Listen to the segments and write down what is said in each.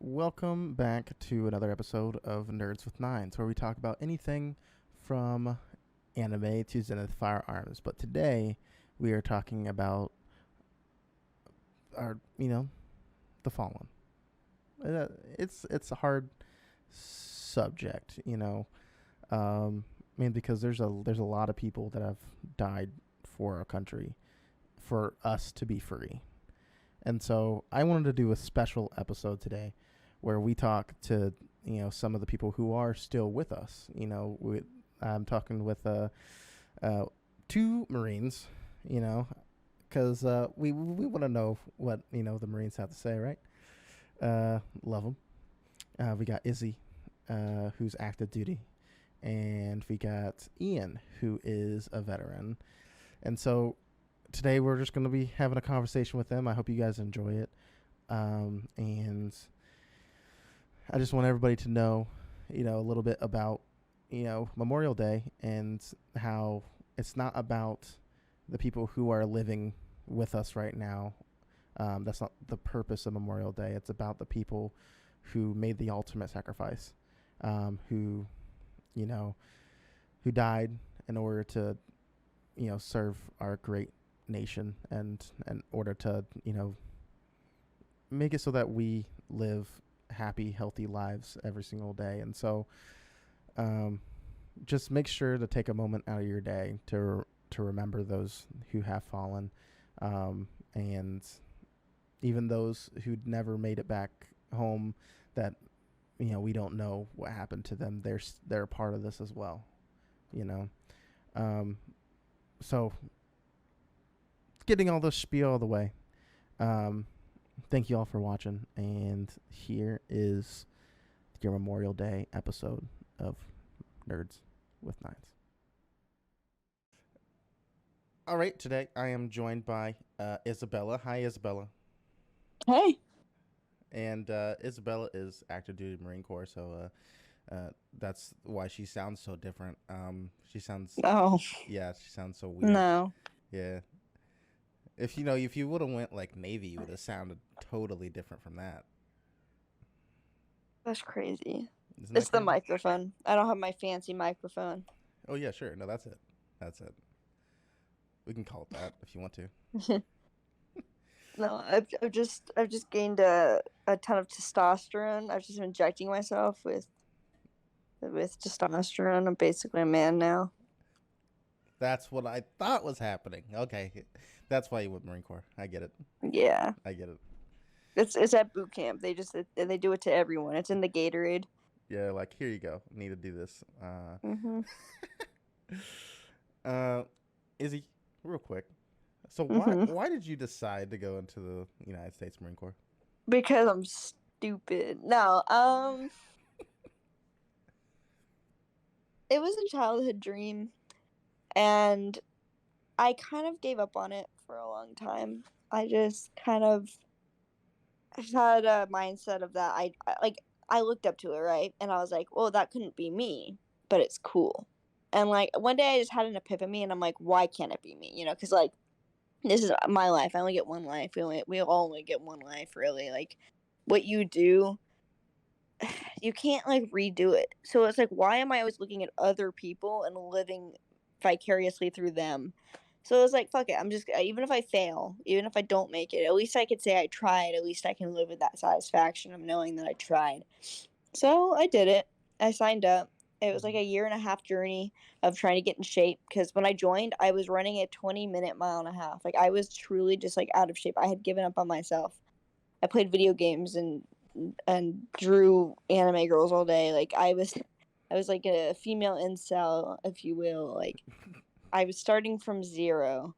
Welcome back to another episode of Nerds with Nines, where we talk about anything from anime to Zenith Firearms. But today, we are talking about our the Fallen. It's a hard subject, because there's a lot of people that have died for our country, for us to be free. And so I wanted to do a special episode today where we talk to, some of the people who are still with us. I'm talking with two Marines, because we want to know what, the Marines have to say, right? Love them. We got Izzy, who's active duty, and we got Ian, who is a veteran. And so today we're just going to be having a conversation with them. I hope you guys enjoy it. And I just want everybody to know, a little bit about, Memorial Day and how it's not about the people who are living with us right now. That's not the purpose of Memorial Day. It's about the people who made the ultimate sacrifice, who, who died in order to, serve our great nation and in order to, make it so that we live happy, healthy lives every single day. And so just make sure to take a moment out of your day to remember those who have fallen, and even those who never made it back home that, we don't know what happened to them. They're a part of this as well, so getting all this spiel out of the way, thank you all for watching, and here is your Memorial Day episode of Nerds with Nines. All right, today I am joined by Isabella. Hi, Isabella. Hey. And Isabella is active duty Marine Corps, so that's why she sounds so different. She sounds, Oh, yeah, she sounds so weird. no. Yeah. If you would have went like Navy, you would have sounded totally different from that. That's crazy. Isn't that It's the crazy? microphone. I don't have my fancy microphone. Oh yeah, sure. No, that's it. That's it. We can call it that if you want to. No, I've just gained a ton of testosterone. I've just been injecting myself with testosterone. I'm basically a man now. That's what I thought was happening. Okay, that's why you went Marine Corps. I get it. Yeah. I get it. It's at boot camp. They do it to everyone. It's in the Gatorade. Yeah, like here you go. Need to do this. Mhm. Uh, Izzy, real quick. So Mhm. why did you decide to go into the United States Marine Corps? Because I'm stupid. No. It was a childhood dream, and I kind of gave up on it for a long time. I just kind of had a mindset of that. I looked up to it, right? And I was like, well, that couldn't be me, but it's cool. And like one day I just had an epiphany and I'm like, why can't it be me? Cuz like this is my life. I only get one life. We all only get one life, really. Like what you do, you can't like redo it. So it's like, why am I always looking at other people and living vicariously through them? So it was like, fuck it. I'm just, even if I fail, even if I don't make it, at least I could say I tried. At least I can live with that satisfaction of knowing that I tried. So I did it. I signed up. It was like a year and a half journey of trying to get in shape because when I joined, I was running a 20-minute mile and a half. Like I was truly just like out of shape. I had given up on myself. I played video games and drew anime girls all day. Like I was like a female incel, if you will. Like I was starting from zero.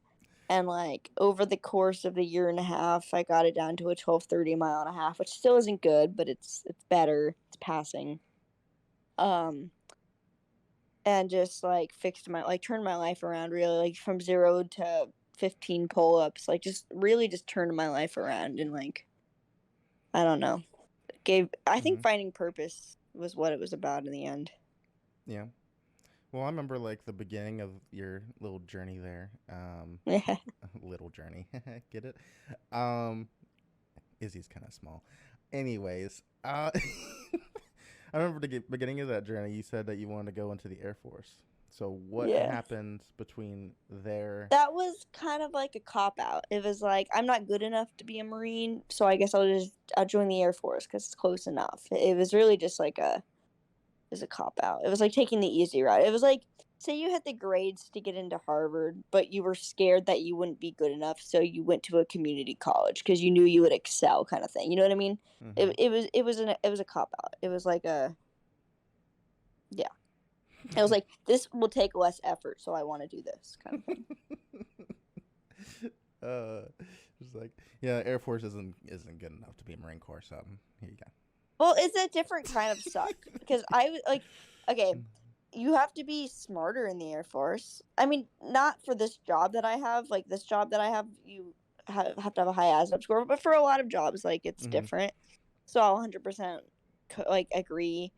And like over the course of the year and a half, I got it down to a 12:30 mile and a half, which still isn't good, but it's better. It's passing. Um and just like turned my life around really, like from 0 to 15 pull-ups, like just really just turned my life around and like I don't know. I think Mm-hmm. finding purpose was what it was about in the end. Yeah. Well, I remember like the beginning of your little journey there. Yeah. Little journey. Get it? Um, Izzy's kind of small. Anyways, I remember the beginning of that journey. You said that you wanted to go into the Air Force. So what Yeah. happened between there? That was kind of like a cop out. It was like, I'm not good enough to be a Marine, so I guess I'll join the Air Force because it's close enough. It was really just like it was a cop out. It was like taking the easy route. It was like, say you had the grades to get into Harvard, but you were scared that you wouldn't be good enough, so you went to a community college because you knew you would excel, kind of thing. You know what I mean? Mm-hmm. It was a cop out. It was like yeah. It was like, this will take less effort, so I want to do this kind of thing. Just like, yeah, Air Force isn't good enough to be a Marine Corps. So here you go. Well, it's a different kind of suck because I was like, okay, you have to be smarter in the Air Force. I mean, not for this job that I have. Like this job that I have, you have to have a high ASVAB score, but for a lot of jobs, like it's different. So I'll 100% like agree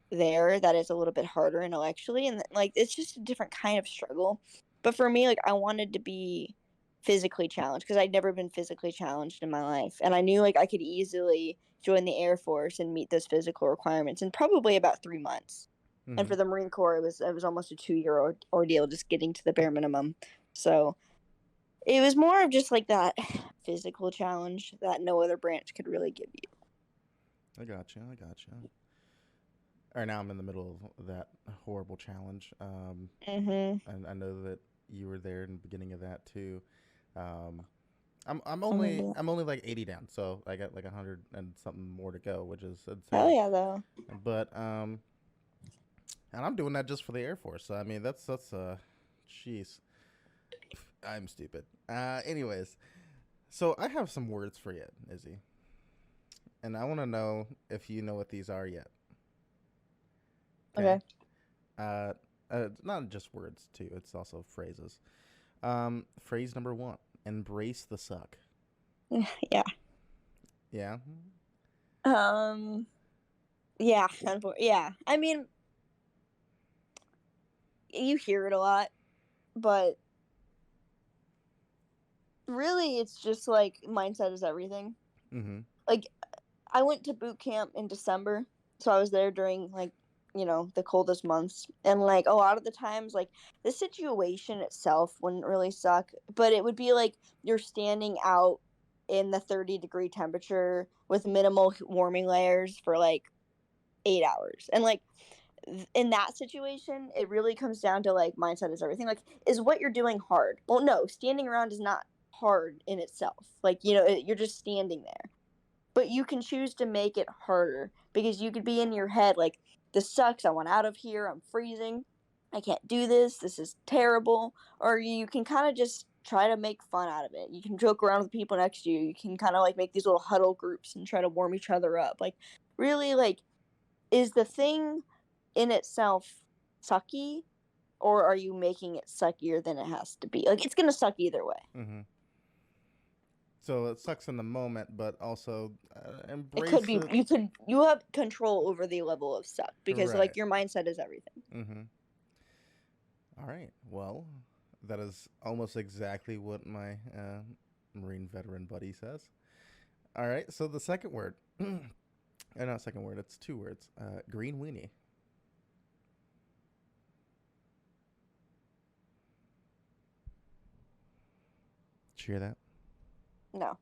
there that it's a little bit harder intellectually, and like it's just a different kind of struggle. But for me, like I wanted to be physically challenged because I'd never been physically challenged in my life, and I knew like I could easily join the Air Force and meet those physical requirements in probably about 3 months. And for the Marine Corps, it was almost a 2-year ordeal just getting to the bare minimum. So it was more of just like that physical challenge that no other branch could really give you. I gotcha. All right, now I'm in the middle of that horrible challenge. And I know that you were there in the beginning of that too. I'm only like 80 down, so I got like 100 and something more to go, which is insane. Hell yeah, though. But and I'm doing that just for the Air Force. So I mean, that's jeez, I'm stupid. Anyways, so I have some words for you, Izzy, and I want to know if you know what these are yet. Okay. Not just words too. It's also phrases. Phrase number 1: embrace the suck. Yeah. Yeah. Yeah. Yeah. I mean, you hear it a lot, but really, it's just like mindset is everything. Like, I went to boot camp in December, so I was there during like, you know, the coldest months, and like a lot of the times, like the situation itself wouldn't really suck, but it would be like you're standing out in the 30-degree temperature with minimal warming layers for like 8 hours, and like in that situation, it really comes down to like mindset is everything. Like, is what you're doing hard? Well, no, standing around is not hard in itself. Like, you know, you're just standing there, but you can choose to make it harder because you could be in your head like, this sucks, I want out of here, I'm freezing, I can't do this is terrible. Or you can kind of just try to make fun out of it. You can joke around with the people next to you. You can kind of like make these little huddle groups and try to warm each other up. Like, really, like, is the thing in itself sucky, or are you making it suckier than it has to be? Like, it's gonna suck either way. So it sucks in the moment, but also embrace it. Could be you have control over the level of suck because Right. like your mindset is everything. All right. Well, that is almost exactly what my Marine veteran buddy says. All right. So the second word, not second word. It's 2 words. Green weenie. Did you hear that? No.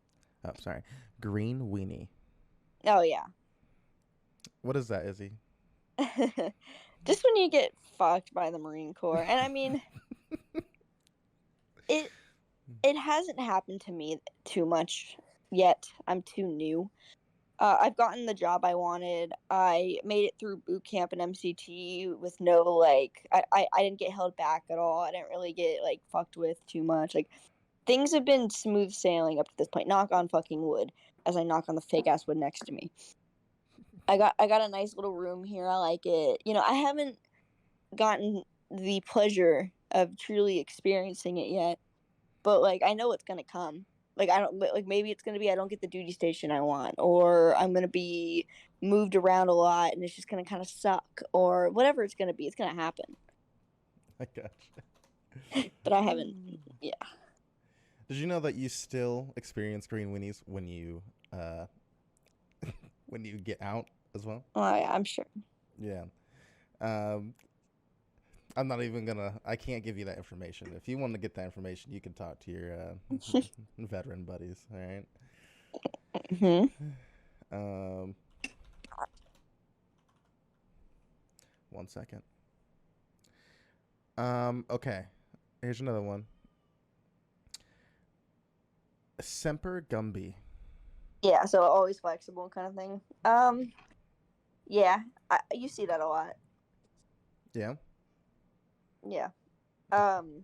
Oh, sorry. Green weenie. Oh yeah. What is that, Izzy? Just when you get fucked by the Marine Corps. And I mean, it hasn't happened to me too much yet. I'm too new. I've gotten the job I wanted. I made it through boot camp and MCT with no like I didn't get held back at all. I didn't really get like fucked with too much. Like, things have been smooth sailing up to this point. Knock on fucking wood, as I knock on the fake ass wood next to me. I got a nice little room here. I like it. You know, I haven't gotten the pleasure of truly experiencing it yet, but like I know it's gonna come. Like, I don't like, maybe it's gonna be I don't get the duty station I want, or I'm gonna be moved around a lot and it's just gonna kind of suck, or whatever it's gonna be. It's gonna happen. I gotcha. But I haven't. Yeah. Did you know that you still experience green weenies when you uh, when you get out as well. Oh, yeah, I'm sure. Yeah. Um, I'm not even gonna. I can't give you that information. If you want to get that information, you can talk to your veteran buddies. All right. Hmm. Um, 1 second. Okay. Here's another one. Semper Gumby. Yeah, so always flexible kind of thing. Yeah, you see that a lot. Yeah. Yeah. Um,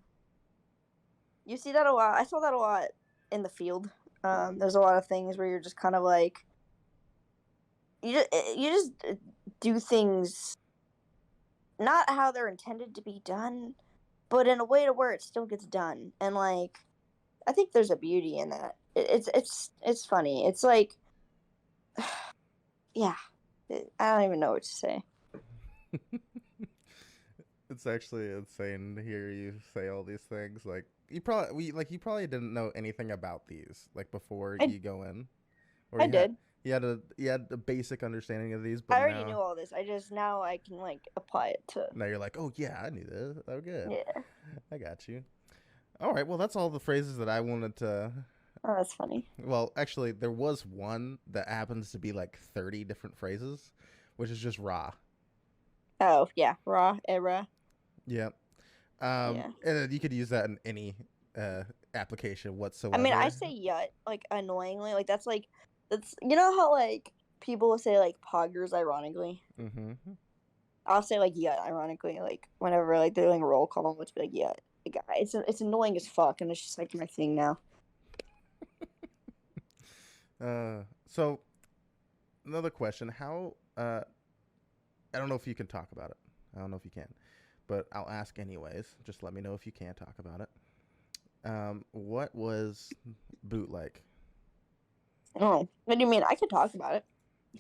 you see that a lot. I saw that a lot in the field. There's a lot of things where you're just kind of like you just do things not how they're intended to be done, but in a way to where it still gets done. And like I think there's a beauty in that. It's funny. It's like yeah. I don't even know what to say. It's actually insane to hear you say all these things. Like you probably didn't know anything about these like before I you go in, or I did. you had a basic understanding of these, I but already knew all this. I just now I can like apply it to now you're like, oh yeah, I knew this. Oh good, yeah. I got you. All right, well that's all the phrases that I wanted to. Oh, that's funny. Well, actually, there was one that happens to be like 30 different phrases, which is just raw. Oh yeah, raw era. Yeah. Yeah. And then you could use that in any application I mean, I whatsoever. say yut like annoyingly. Like that's you know how like people will say like poggers ironically. Mm-hmm. I'll say like yut ironically. Like whenever like they're doing a roll call, which be like yut. Like, it's annoying as fuck, and it's just like my thing now. So another question: How? I don't know if you can talk about it. I don't know if you can, but I'll ask anyways. Just let me know if you can talk about it. What was boot like? Oh, what do you mean? I could talk about it.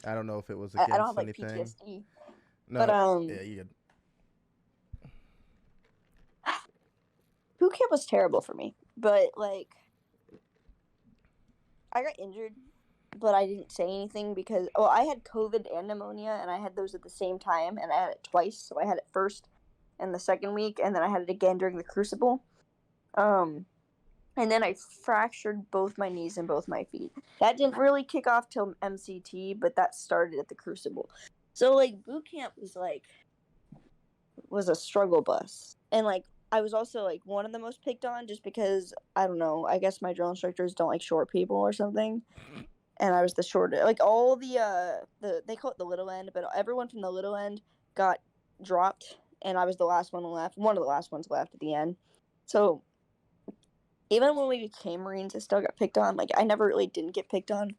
I don't know if it was I don't have against like anything. PTSD, but No. Yeah, you could. boot camp was terrible for me. But like I got injured, but I didn't say anything because I had COVID and pneumonia, and I had those at the same time, and I had it twice. So I had it first in the second week, and then I had it again during the Crucible. Um, and then I fractured both my knees and both my feet. That didn't really kick off till MCT, but that started at the Crucible. So like boot camp was a struggle bus, and like I was also like one of the most picked on just because I don't know. I guess my drill instructors don't like short people or something, and I was the shortest. Like all the they call it the little end, but everyone from the little end got dropped, and I was the last one left. One of the last ones left at the end. So even when we became Marines, I still got picked on. Like I never really didn't get picked on.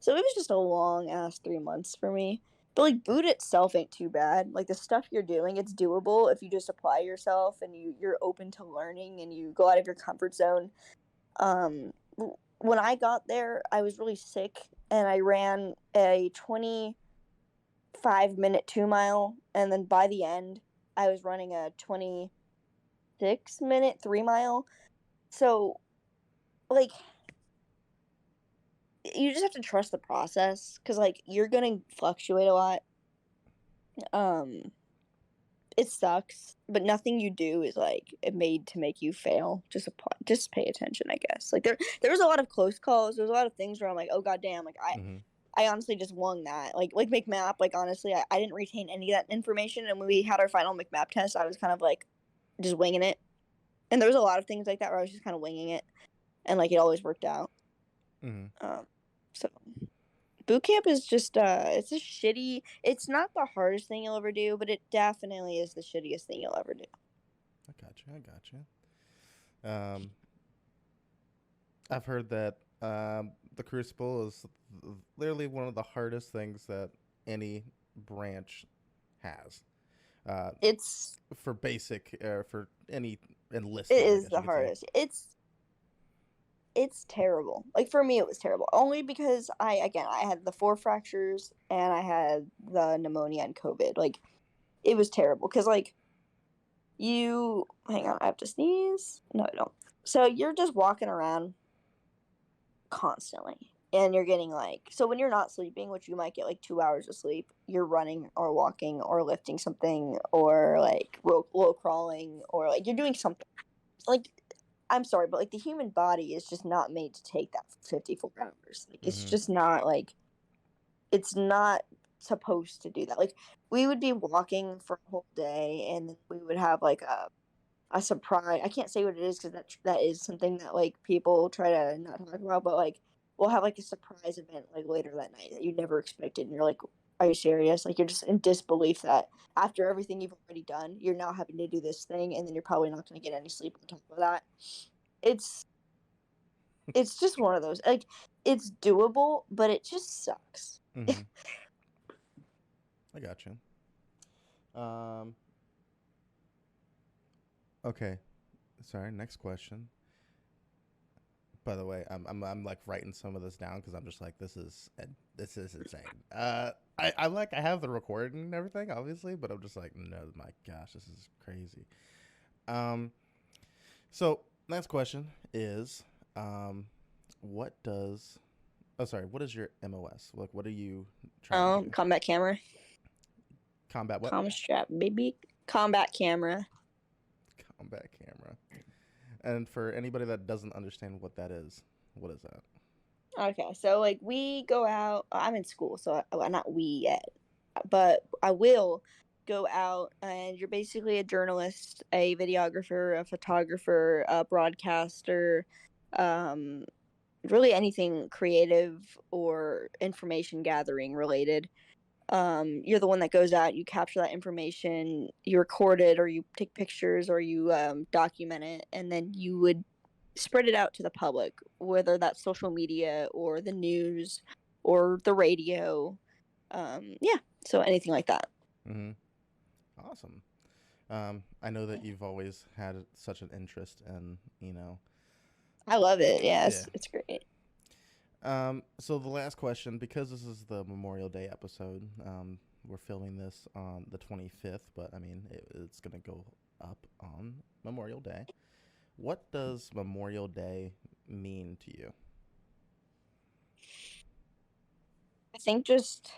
So it was just a long ass 3 months for me. But like boot itself ain't too bad. Like the stuff you're doing, it's doable if you just apply yourself and you're open to learning and you go out of your comfort zone. Um, when I got there, I was really sick and I ran a 25-minute 2 mile, and then by the end, I was running a 26-minute 3 mile. So like you just have to trust the process because like you're gonna fluctuate a lot. um it sucks, but nothing you do is like made to make you fail. Just pay attention, I guess. Like there was a lot of close calls. There was a lot of things where I'm like, oh god damn, like Mm-hmm. I honestly just won that. Like McMap, like honestly I didn't retain any of that information, and when we had our final McMap test I was kind of like just winging it. And there was a lot of things like that where I was just kind of winging it, and like it always worked out. Mm-hmm. So boot camp is just it's not the hardest thing you'll ever do, but it definitely is the shittiest thing you'll ever do. I got you. I got you. I've heard that the Crucible is literally one of the hardest things that any branch has. It's For basic, for any it enlisted, I is guess the you could say. hardest. It's terrible. Like for me it was terrible. Only because I had the 4 fractures and I had the pneumonia and COVID. Like it was terrible cuz like you hang on, I have to sneeze. No, I don't. So you're just walking around constantly. and you're getting like, so when you're not sleeping, which you might get like 2 hours of sleep, you're running or walking or lifting something or like roll crawling or like you're doing something. Like, I'm sorry, but like the human body is just not made to take that for 54 hours. Like, it's just not like, it's not supposed to do that. Like, we would be walking for a whole day and then we would have like a surprise. I can't say what it is because that is something that like people try to not talk about, but like we'll have like a surprise event like later that night that you never expected, and you're like, "Are you serious?" Like you're just in disbelief that after everything you've already done, you're now having to do this thing, and then you're probably not going to get any sleep on top of that. It's it's just one of those like it's doable, but it just sucks. Mm-hmm. I got you. Um. Okay. Sorry. Next question. By the way, I'm like writing some of this down because I'm just like this is insane. I have the recording and everything obviously, but I'm just like no, my gosh, this is crazy. Um, so next question is, what does what is your MOS? Like, what are you trying to do? Combat camera, Combat what? combat strap, baby, combat camera. Combat camera. And for anybody that doesn't understand what that is, what is that? Okay, so like we go out. I'm in school, so not we yet, but I will go out. And you're basically a journalist, a videographer, a photographer, a broadcaster, um, really anything creative or information gathering related. You're the one that goes out, you capture that information, you record it, or you take pictures, or you document it, and then you would spread it out to the public, whether that's social media or the news or the radio. Yeah, so anything like that. Mm-hmm. Awesome. I know that you've always had such an interest in, I love it. yeah. Yes, it's great. So the last question, because this is the Memorial Day episode, we're filming this on the 25th, but I mean, it's going to go up on Memorial Day. What does Memorial Day mean to you? I think just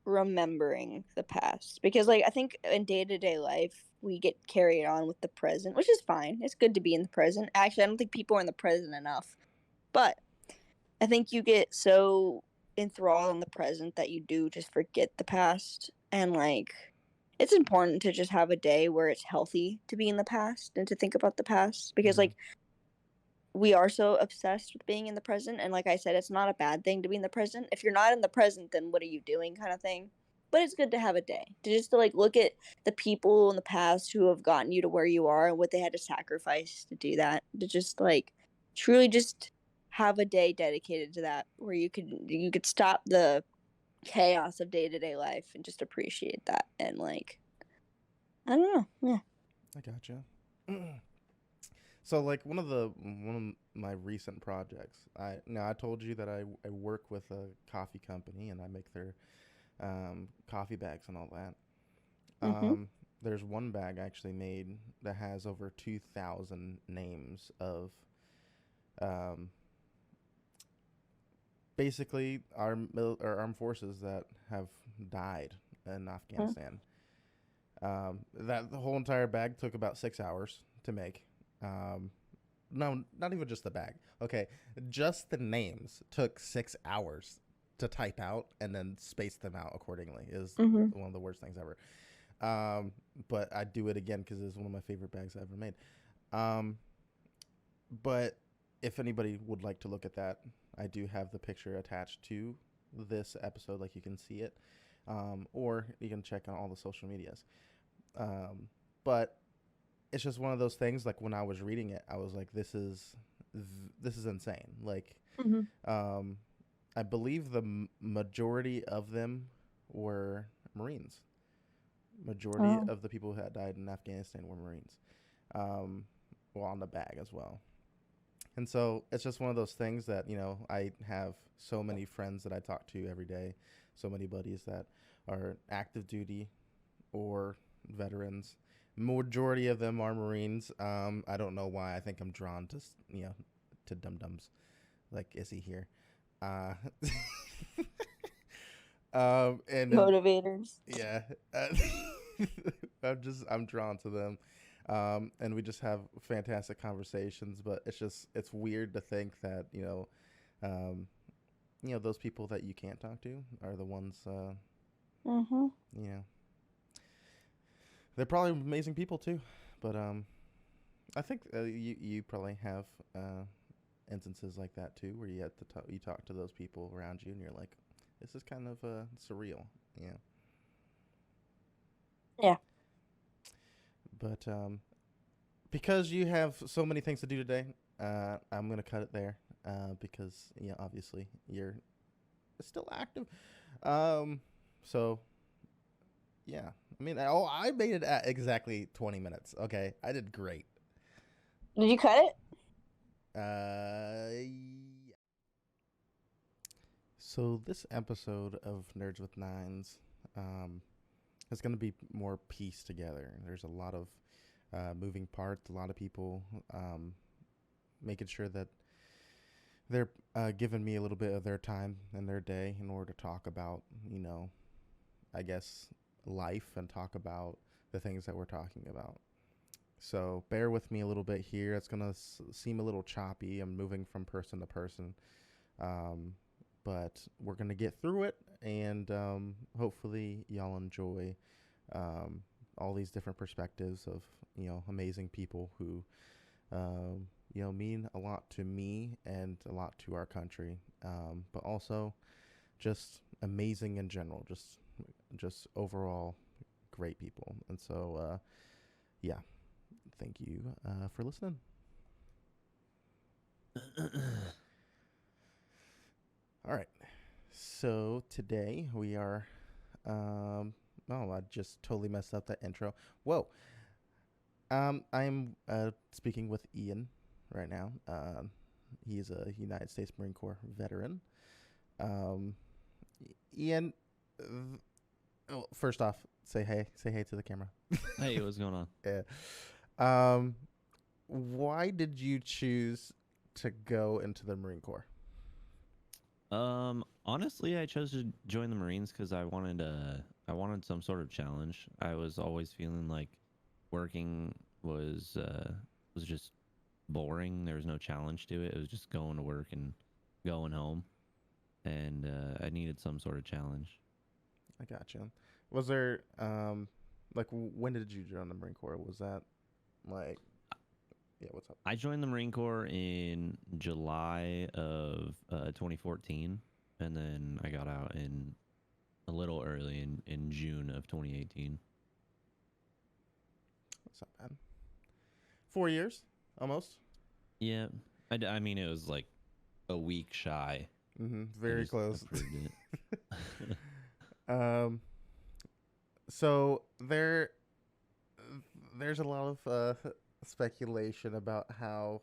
remembering the past, because like I think in day-to-day life we get carried on with the present, which is fine. It's good to be in the present. Actually, I don't think people are in the present enough, but I think you get so enthralled in the present that you do just forget the past. And like it's important to just have a day where it's healthy to be in the past and to think about the past, because Mm-hmm. like we are so obsessed with being in the present, and like I said, it's not a bad thing to be in the present. If you're not in the present, then what are you doing, kind of thing. But it's good to have a day to just to like look at the people in the past who have gotten you to where you are and what they had to sacrifice to do that, to just like truly just have a day dedicated to that, where you could stop the chaos of day-to-day life and just appreciate that. And like I don't know, yeah. I gotcha. So, like one of my recent projects, I told you that I work with a coffee company and I make their coffee bags and all that. Mm-hmm. There's one bag I actually made that has over 2,000 names of um, basically our armed forces that have died in Afghanistan. That the whole entire bag took about 6 hours to make. Um, no, not even just the bag. Okay, just the names took 6 hours to type out and then space them out accordingly. Is Mm-hmm. one of the worst things ever. But I'd do it again because it's one of my favorite bags I ever made. Um, but if anybody would like to look at that, I do have the picture attached to this episode, like you can see it, or you can check on all the social medias. Um, but it's just one of those things. Like when I was reading it, I was like, this is insane. Like, Mm-hmm. um, I believe the majority of them were Marines. Majority Oh. of the people who had died in Afghanistan were Marines. Um, well, on the bag as well. And so it's just one of those things that, I have so many friends that I talk to every day, so many buddies that are active duty or veterans. Majority of them are Marines. I don't know why. I think I'm drawn to, to dum dums. like Izzy here. Uh, and then, Motivators. yeah, uh, I'm drawn to them. And we just have fantastic conversations, but it's weird to think that, um, those people that you can't talk to are the ones, Mm-hmm. you know, they're probably amazing people too. But I think you probably have instances like that too, where you have to you talk to those people around you, and you're like, this is kind of surreal, yeah. Yeah. But because you have so many things to do today, I'm gonna cut it there because obviously you're still active. So yeah, I mean, I made it at exactly 20 minutes. Okay, I did great. Did you cut it? Yeah. So this episode of Nerds with Nines is going to be more pieced together. There's a lot of moving parts, a lot of people making sure that they're giving me a little bit of their time and their day in order to talk about, I guess, life and talk about the things that we're talking about. So bear with me a little bit here. It's going to seem a little choppy. I'm moving from person to person. But we're going to get through it, and hopefully y'all enjoy all these different perspectives of, amazing people who, mean a lot to me and a lot to our country, but also just amazing in general, just overall great people. And so, yeah, thank you for listening. All right. So today we are. Oh, I just totally messed up that intro. Whoa. I'm speaking with Ian right now. He's a United States Marine Corps veteran. Ian, first off, say hey. Say hey to the camera. Hey, what's going on? Yeah. Why did you choose to go into the Marine Corps? Honestly, I chose to join the Marines because I wanted some sort of challenge. I was always feeling like working was just boring. There was no challenge to it. It was just going to work and going home, and I needed some sort of challenge. I gotcha. Was there like when did you join the Marine Corps? Was that like what's up? I joined the Marine Corps in July of 2014, and then I got out in a little early in June of 2018. That's not bad. 4 years, almost. Yeah, I mean it was like a week shy. Mm-hmm. Very close. It. So there's a lot of speculation about how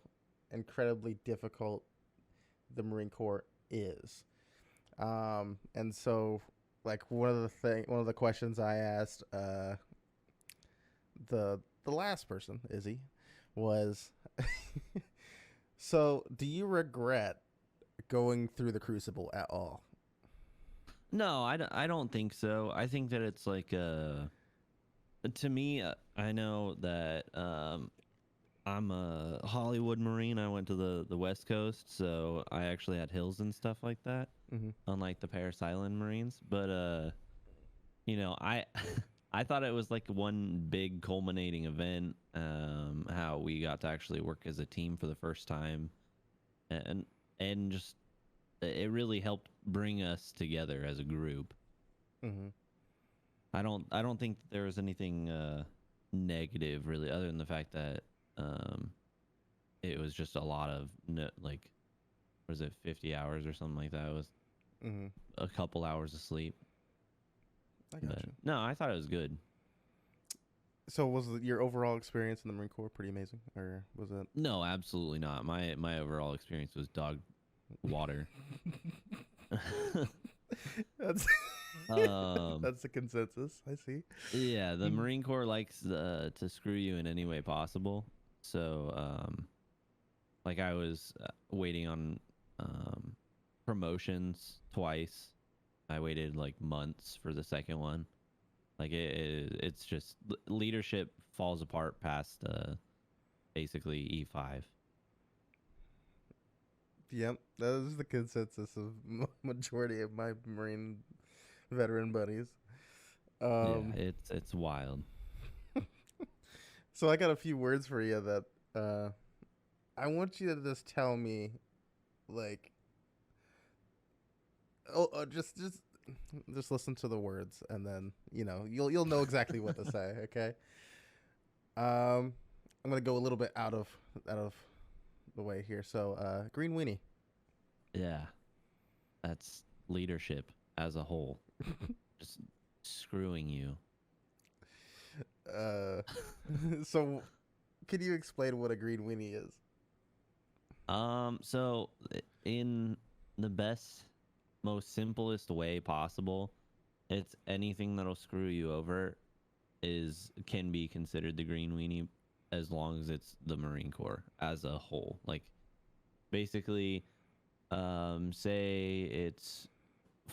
incredibly difficult the Marine Corps is. And so like one of the questions I asked the last person, Izzy, was so do you regret going through the Crucible at all? No, I don't think so. I think that it's like to me, I know that I'm a Hollywood Marine. I went to the West Coast, so I actually had hills and stuff like that, unlike the Paris Island Marines. But I I thought it was like one big culminating event. How we got to actually work as a team for the first time, and just it really helped bring us together as a group. Mm-hmm. I don't think that there was anything negative really, other than the fact that it was just a lot of like, was it 50 hours or something like that? It was a couple hours of sleep. I got you. No, I thought it was good. So was your overall experience in the Marine Corps pretty amazing, or was it? No, absolutely not. My overall experience was dog water. That's that's the consensus. I see. Yeah, the Marine Corps likes to screw you in any way possible. So, like I was waiting on promotions twice. I waited like months for the second one. Like it's just leadership falls apart past basically E5. Yep, that is the consensus of majority of my Marine veteran buddies. Yeah, it's wild. So I got a few words for you that I want you to just tell me, like, just listen to the words, and then you'll know exactly what to say. Okay. I'm gonna go a little bit out of the way here. So, green weenie. Yeah, that's leadership as a whole. Just screwing you. So, can you explain what a green weenie is? So in the best, most simplest way possible, it's anything that'll screw you over can be considered the green weenie, as long as it's the Marine Corps as a whole. Like, basically, say it's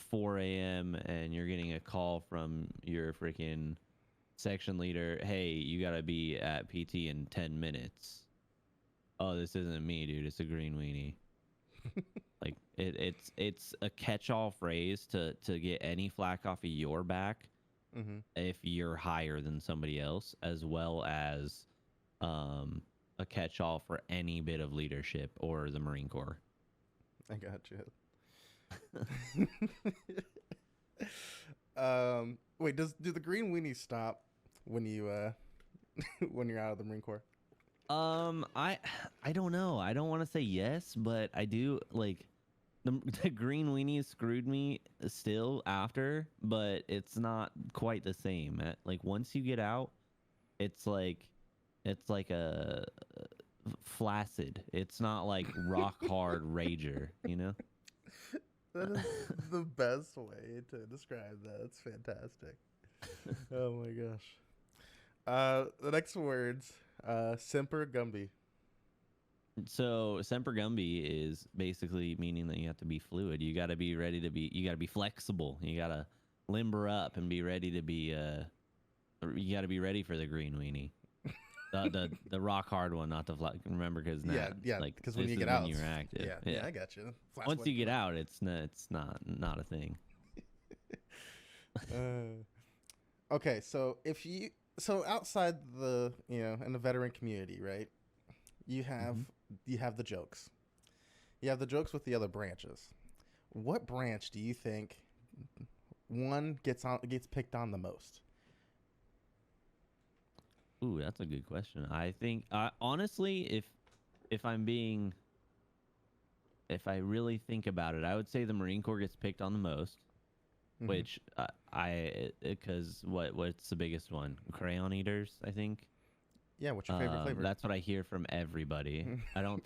4 a.m. and you're getting a call from your freaking section leader, hey, you gotta be at PT in 10 minutes. Oh, this isn't me, dude. It's a green weenie. Like it's a catch-all phrase to get any flack off of your back if you're higher than somebody else, as well as a catch-all for any bit of leadership or the Marine Corps. I got you. Wait, do the green weenies stop when you when you're out of the Marine Corps? I don't know. I don't want to say yes, but I do. Like, the green weenies screwed me still after, but it's not quite the same. Like, once you get out, it's like a flaccid. It's not like rock hard rager, you know? That is the best way to describe that. It's fantastic. Oh my gosh. The next words, Semper Gumby. So Semper Gumby is basically meaning that you have to be fluid. You got to be ready to be. You got to be flexible. You got to limber up and be ready to be. You got to be ready for the green weenie. The rock hard one, not the remember, because yeah, like, because when you get when out, you're active. Yeah, I got you. Once you get out, it's not a thing. Okay, so outside the in the veteran community, right? You have the jokes. You have the jokes with the other branches. What branch do you think gets picked on the most? Ooh, that's a good question. I think honestly, if I really think about it, I would say the Marine Corps gets picked on the most. Which because what's the biggest one? Crayon eaters, I think. Yeah, what's your favorite flavor? That's what I hear from everybody. I don't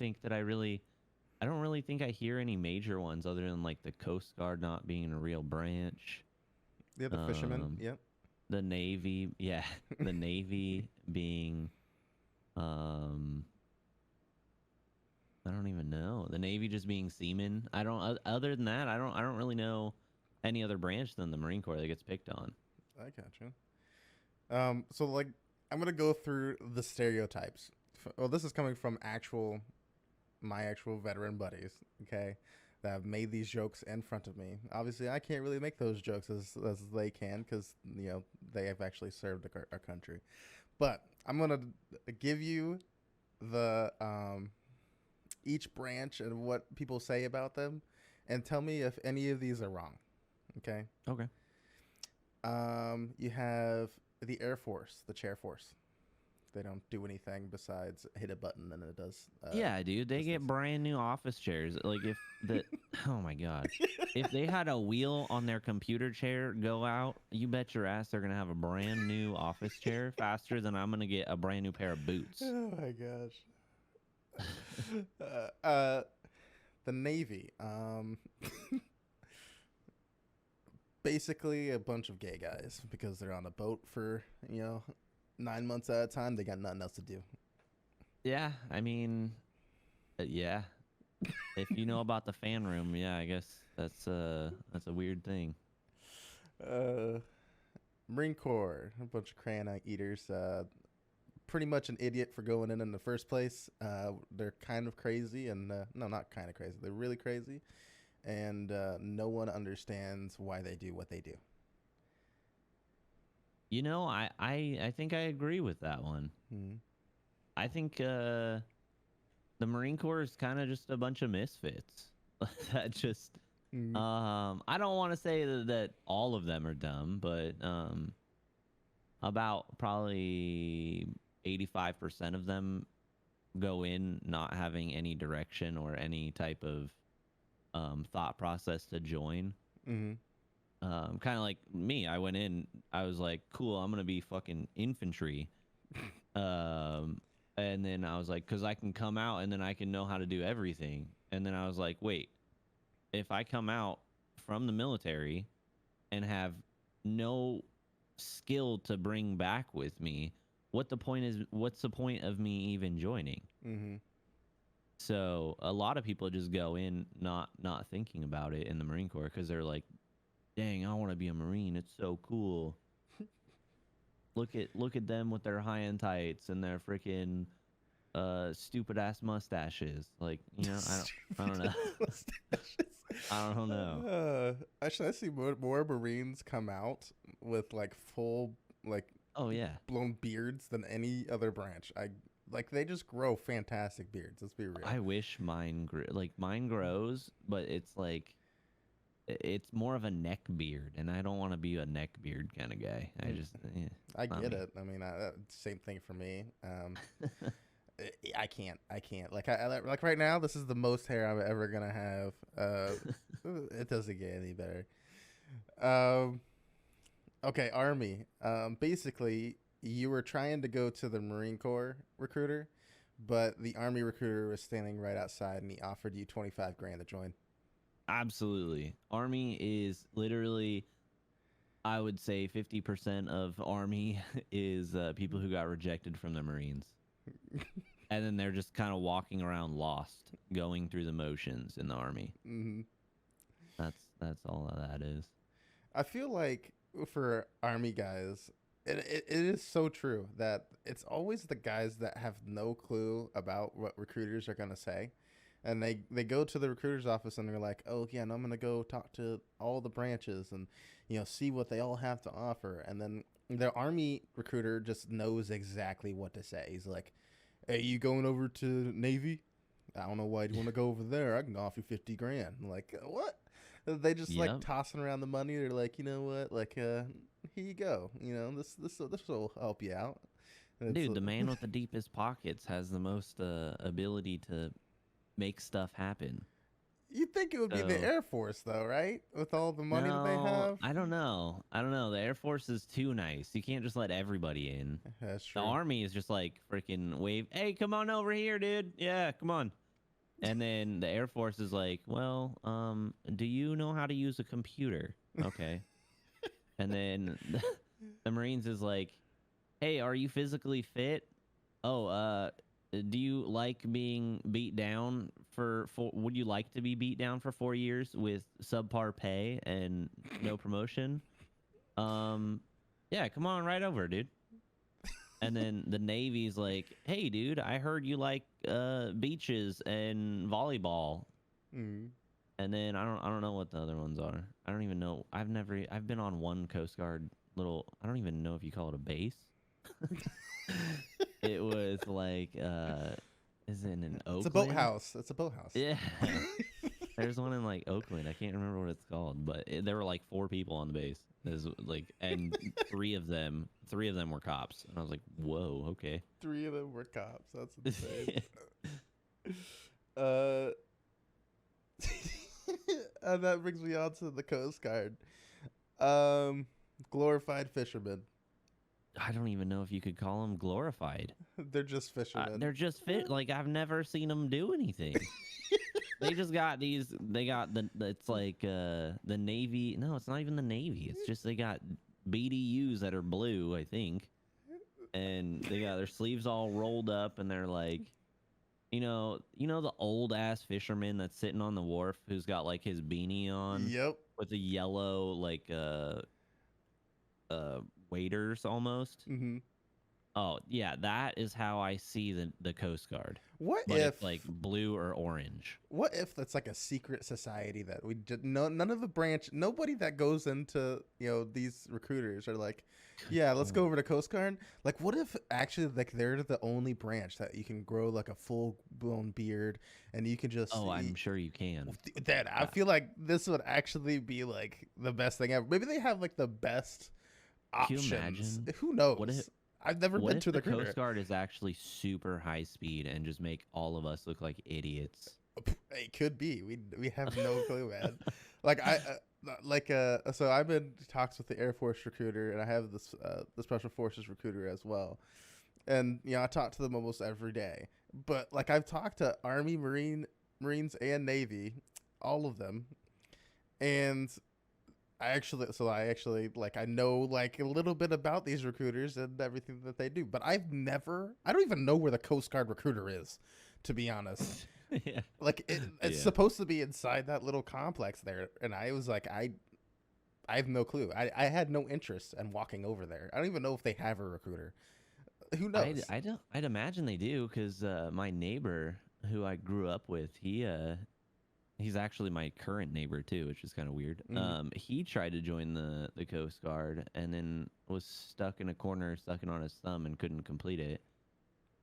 really think I hear any major ones other than like the Coast Guard not being a real branch. Yeah, the fishermen. Yep. The Navy, yeah, the Navy being, I don't even know. The Navy just being seamen. Other than that, I don't really know any other branch than the Marine Corps that gets picked on. I gotcha. So like, I'm gonna go through the stereotypes. Well, this is coming from my actual veteran buddies, okay, that have made these jokes in front of me. Obviously, I can't really make those jokes as they can, because they have actually served our country. But I'm gonna give you the each branch and what people say about them, and tell me if any of these are wrong. Okay. Okay. You have the Air Force, the Chair Force. They don't do anything besides hit a button and it does. Yeah, dude, they get brand new office chairs. Like, if oh my god, if they had a wheel on their computer chair go out, you bet your ass they're gonna have a brand new office chair faster than I'm gonna get a brand new pair of boots. Oh my gosh. The Navy. Basically a bunch of gay guys, because they're on a boat for 9 months at a time. They got nothing else to do. Yeah, I mean, yeah, If you know about the fan room, yeah, I guess that's a weird thing. Marine Corps, a bunch of crayon eaters. Pretty much an idiot for going in the first place. They're kind of crazy, and no, not kind of crazy. They're really crazy, and no one understands why they do what they do. You know, I think I agree with that one. Mm-hmm. I think the Marine Corps is kind of just a bunch of misfits. That just Mm-hmm. I don't want to say that all of them are dumb, but about probably 85% of them go in not having any direction or any type of thought process to join. Mm-hmm. Kind of like me. I went in, I was like, cool, I'm gonna be fucking infantry. And then I was like, because I can come out and then I can know how to do everything. And then I was like, wait, if I come out from the military and have no skill to bring back with me, what's the point of me even joining? Mm-hmm. So a lot of people just go in not thinking about it in the Marine Corps because they're like, dang, I want to be a Marine. It's so cool. Look at them with their high end tights and their freaking stupid ass mustaches. Like, you know, I don't know. I don't know. Actually, I see more Marines come out with like full Oh yeah, blown beards than any other branch. They just grow fantastic beards. Let's be real. I wish mine grew. Like mine grows, but it's like it's more of a neck beard, and I don't want to be a neck beard kind of guy. I just I get it. I mean, same thing for me. I can't. Like like right now, this is the most hair I'm ever gonna have. It doesn't get any better. Okay, Army. Basically, you were trying to go to the Marine Corps recruiter, but the Army recruiter was standing right outside, and he offered you 25 grand to join. Absolutely. Army is literally, I would say 50% of Army is people who got rejected from the Marines. And then they're just kind of walking around lost, going through the motions in the Army. Mm-hmm. That's all that is. I feel like for Army guys, it is so true that it's always the guys that have no clue about what recruiters are going to say. And they go to the recruiter's office and they're like, oh, yeah, and I'm going to go talk to all the branches and, see what they all have to offer. And then the Army recruiter just knows exactly what to say. He's like, hey, you going over to Navy? I don't know why you want to go over there. I can offer you 50 grand. I'm like, what? They just like tossing around the money. They're like, you know what? Like, here you go. This will help you out. Dude, the man with the deepest pockets has the most ability to make stuff happen. You'd think it would be the Air Force, though, right? With all the money that they have. I don't know. The Air Force is too nice. You can't just let everybody in. That's true. The Army is just like freaking wave. Hey, come on over here, dude. Yeah, come on. And then the Air Force is like, well, do you know how to use a computer? Okay. And then the Marines is like, hey, are you physically fit? Oh, do you like being beat down would you like to be beat down for 4 years with subpar pay and no promotion? Yeah, come on right over, dude. And then the Navy's like, hey, dude, I heard you like beaches and volleyball. Mm. And then I don't know what the other ones are. I don't even know. I've been on one Coast Guard I don't even know if you call it a base. It was like is it in Oakland? It's a boathouse. Yeah. There's one in like Oakland. I can't remember what it's called, but there were like 4 people on the base. There's like, and three of them were cops. And I was like, whoa, okay. 3 of them were cops. That's insane. And that brings me on to the Coast Guard. Glorified fishermen. I don't even know if you could call them glorified. They're just fishermen. They're just like, I've never seen them do anything. They just got it's like the Navy. No, it's not even the Navy. It's just they got BDUs that are blue, I think. And they got their sleeves all rolled up and they're like, the old ass fisherman that's sitting on the wharf who's got like his beanie on Yep. with the yellow like waders almost. Mm-hmm. Oh yeah, that is how I see the Coast Guard. What But if it's like blue or orange. What if that's like a secret society that we did none of the branch, nobody that goes into, these recruiters are like, yeah, let's go over to Coast Guard. Like, what if actually like they're the only branch that you can grow like a full blown beard and you can just Oh, I'm sure you can. That I feel like this would actually be like the best thing ever. Maybe they have like the best Can you options. imagine? Who knows? What if I've never what been if to the the recruiter. Coast Guard is actually super high speed and just make all of us look like idiots? It could be. We have no clue, man. Like so I'm in talks with the Air Force recruiter, and I have this the Special Forces recruiter as well. And I talk to them almost every day. But like I've talked to Army, Marines, and Navy, all of them, and I actually like I know like a little bit about these recruiters and everything that they do. But I don't even know where the Coast Guard recruiter is, to be honest. Yeah. Like it's supposed to be inside that little complex there, and I was like, I have no clue. I had no interest in walking over there. I don't even know if they have a recruiter. Who knows? I'd imagine they do, because my neighbor who I grew up with, he's actually my current neighbor too, which is kind of weird. He tried to join the Coast Guard and then was stuck in a corner, sucking on his thumb, and couldn't complete it.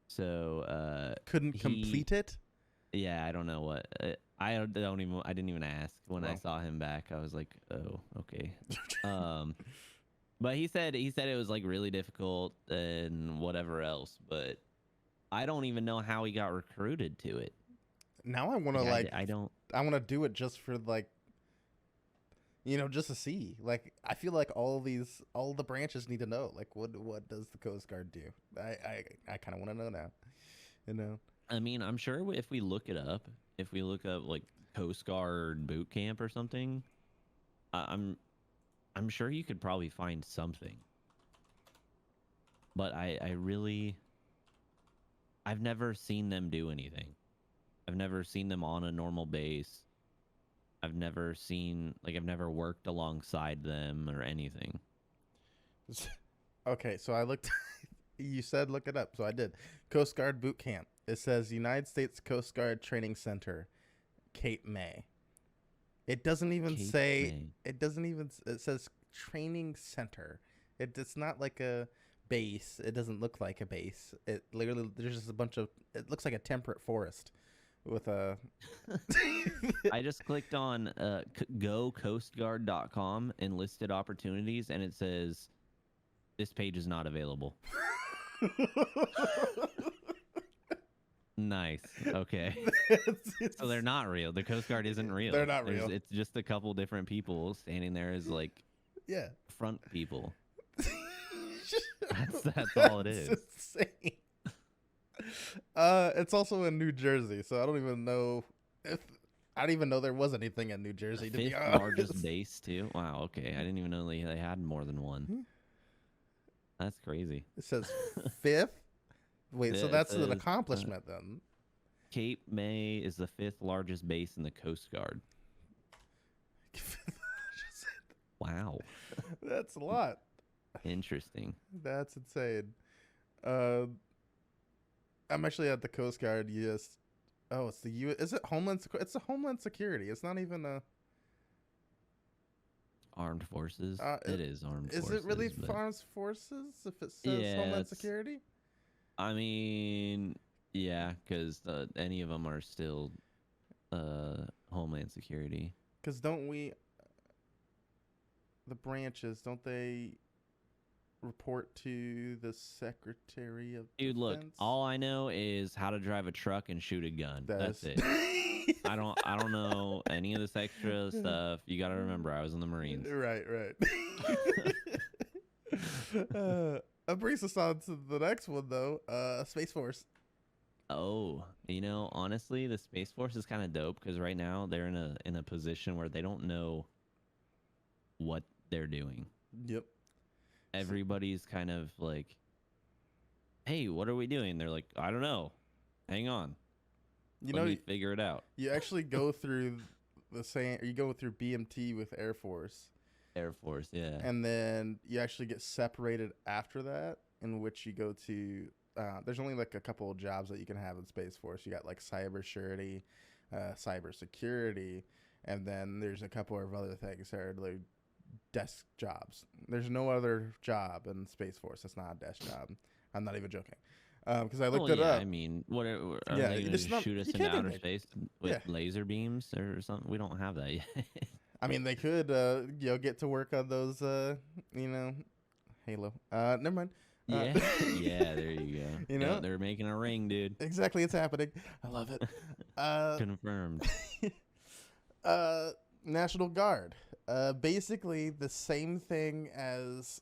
So couldn't complete it. Yeah, I don't know what. I didn't even ask when I saw him back. I was like, oh, okay. But he said it was like really difficult and whatever else. But I don't even know how he got recruited to it. Now I want to I want to do it just for like, just to see. Like I feel like all the branches need to know. Like what does the Coast Guard do? I kind of want to know now. I mean, I'm sure if we look like Coast Guard boot camp or something, I'm sure you could probably find something. But I've never seen them do anything. I've never seen them on a normal base. I've never worked alongside them or anything. Okay, so I looked. You said look it up, so I did. Coast Guard boot camp. It says United States Coast Guard Training Center, Cape May. It doesn't even say. It says training center. It's not like a base. It doesn't look like a base. It literally there's just a bunch of. It looks like a temperate forest with a. I just clicked on gocoastguard.com and listed opportunities, and it says this page is not available. Nice. Okay. So they're not real. The Coast Guard isn't real. They're not real. It's just a couple different people standing there as like front people. That's all it is. Insane. It's also in New Jersey, so I don't even know there was anything in New Jersey. To be honest, largest base too. Wow. Okay, I didn't even know they had more than one. That's crazy. It says fifth. Wait, so that's an accomplishment then. Cape May is the 5th largest base in the Coast Guard. Wow. That's a lot. Interesting. That's insane. I'm actually at the Coast Guard. It's the U. Is it Homeland? It's a Homeland Security. It's not even a Armed Forces. It is Armed Forces. Is it really Armed Forces if it says Homeland Security? I mean, yeah, because any of them are still Homeland Security. Because the branches, don't they report to the Secretary of Dude, Defense? look, all I know is how to drive a truck and shoot a gun. That's it. I don't know any of this extra stuff. You got to remember, I was in the Marines. Right. That brings us on to the next one, though. Space Force. Oh, honestly, the Space Force is kind of dope because right now they're in a position where they don't know what they're doing. Yep. Everybody's kind of like, hey, what are we doing? They're like, I don't know. Hang on. You Let know, me figure it out. you actually go through the same. You go through BMT with Air Force, Air Force, yeah. and then you actually get separated after that, in which you go to. There's only like a couple of jobs that you can have in Space Force. You got like cyber surety, cyber security, and then there's a couple of other things that are like desk jobs. There's no other job in Space Force that's not a desk job. I'm not even joking. Because I looked it up. I mean, what are Yeah, they you going just to not- shoot us you into can't do outer anything. space with Yeah. laser beams or something? We don't have that yet. I mean, they could, get to work on those, Halo. Never mind. Yeah, yeah. There you go. You know? They're making a ring, dude. Exactly, it's happening. I love it. Confirmed. National Guard. Basically the same thing as,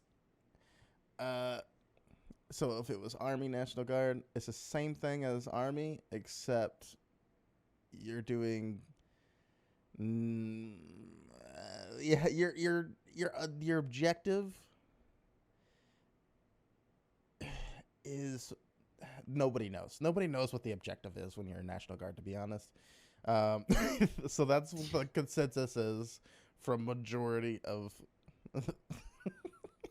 so if it was Army National Guard, it's the same thing as Army, except you're doing, your objective is nobody knows. Nobody knows what the objective is when you're in National Guard, to be honest. So that's what the consensus is from majority of.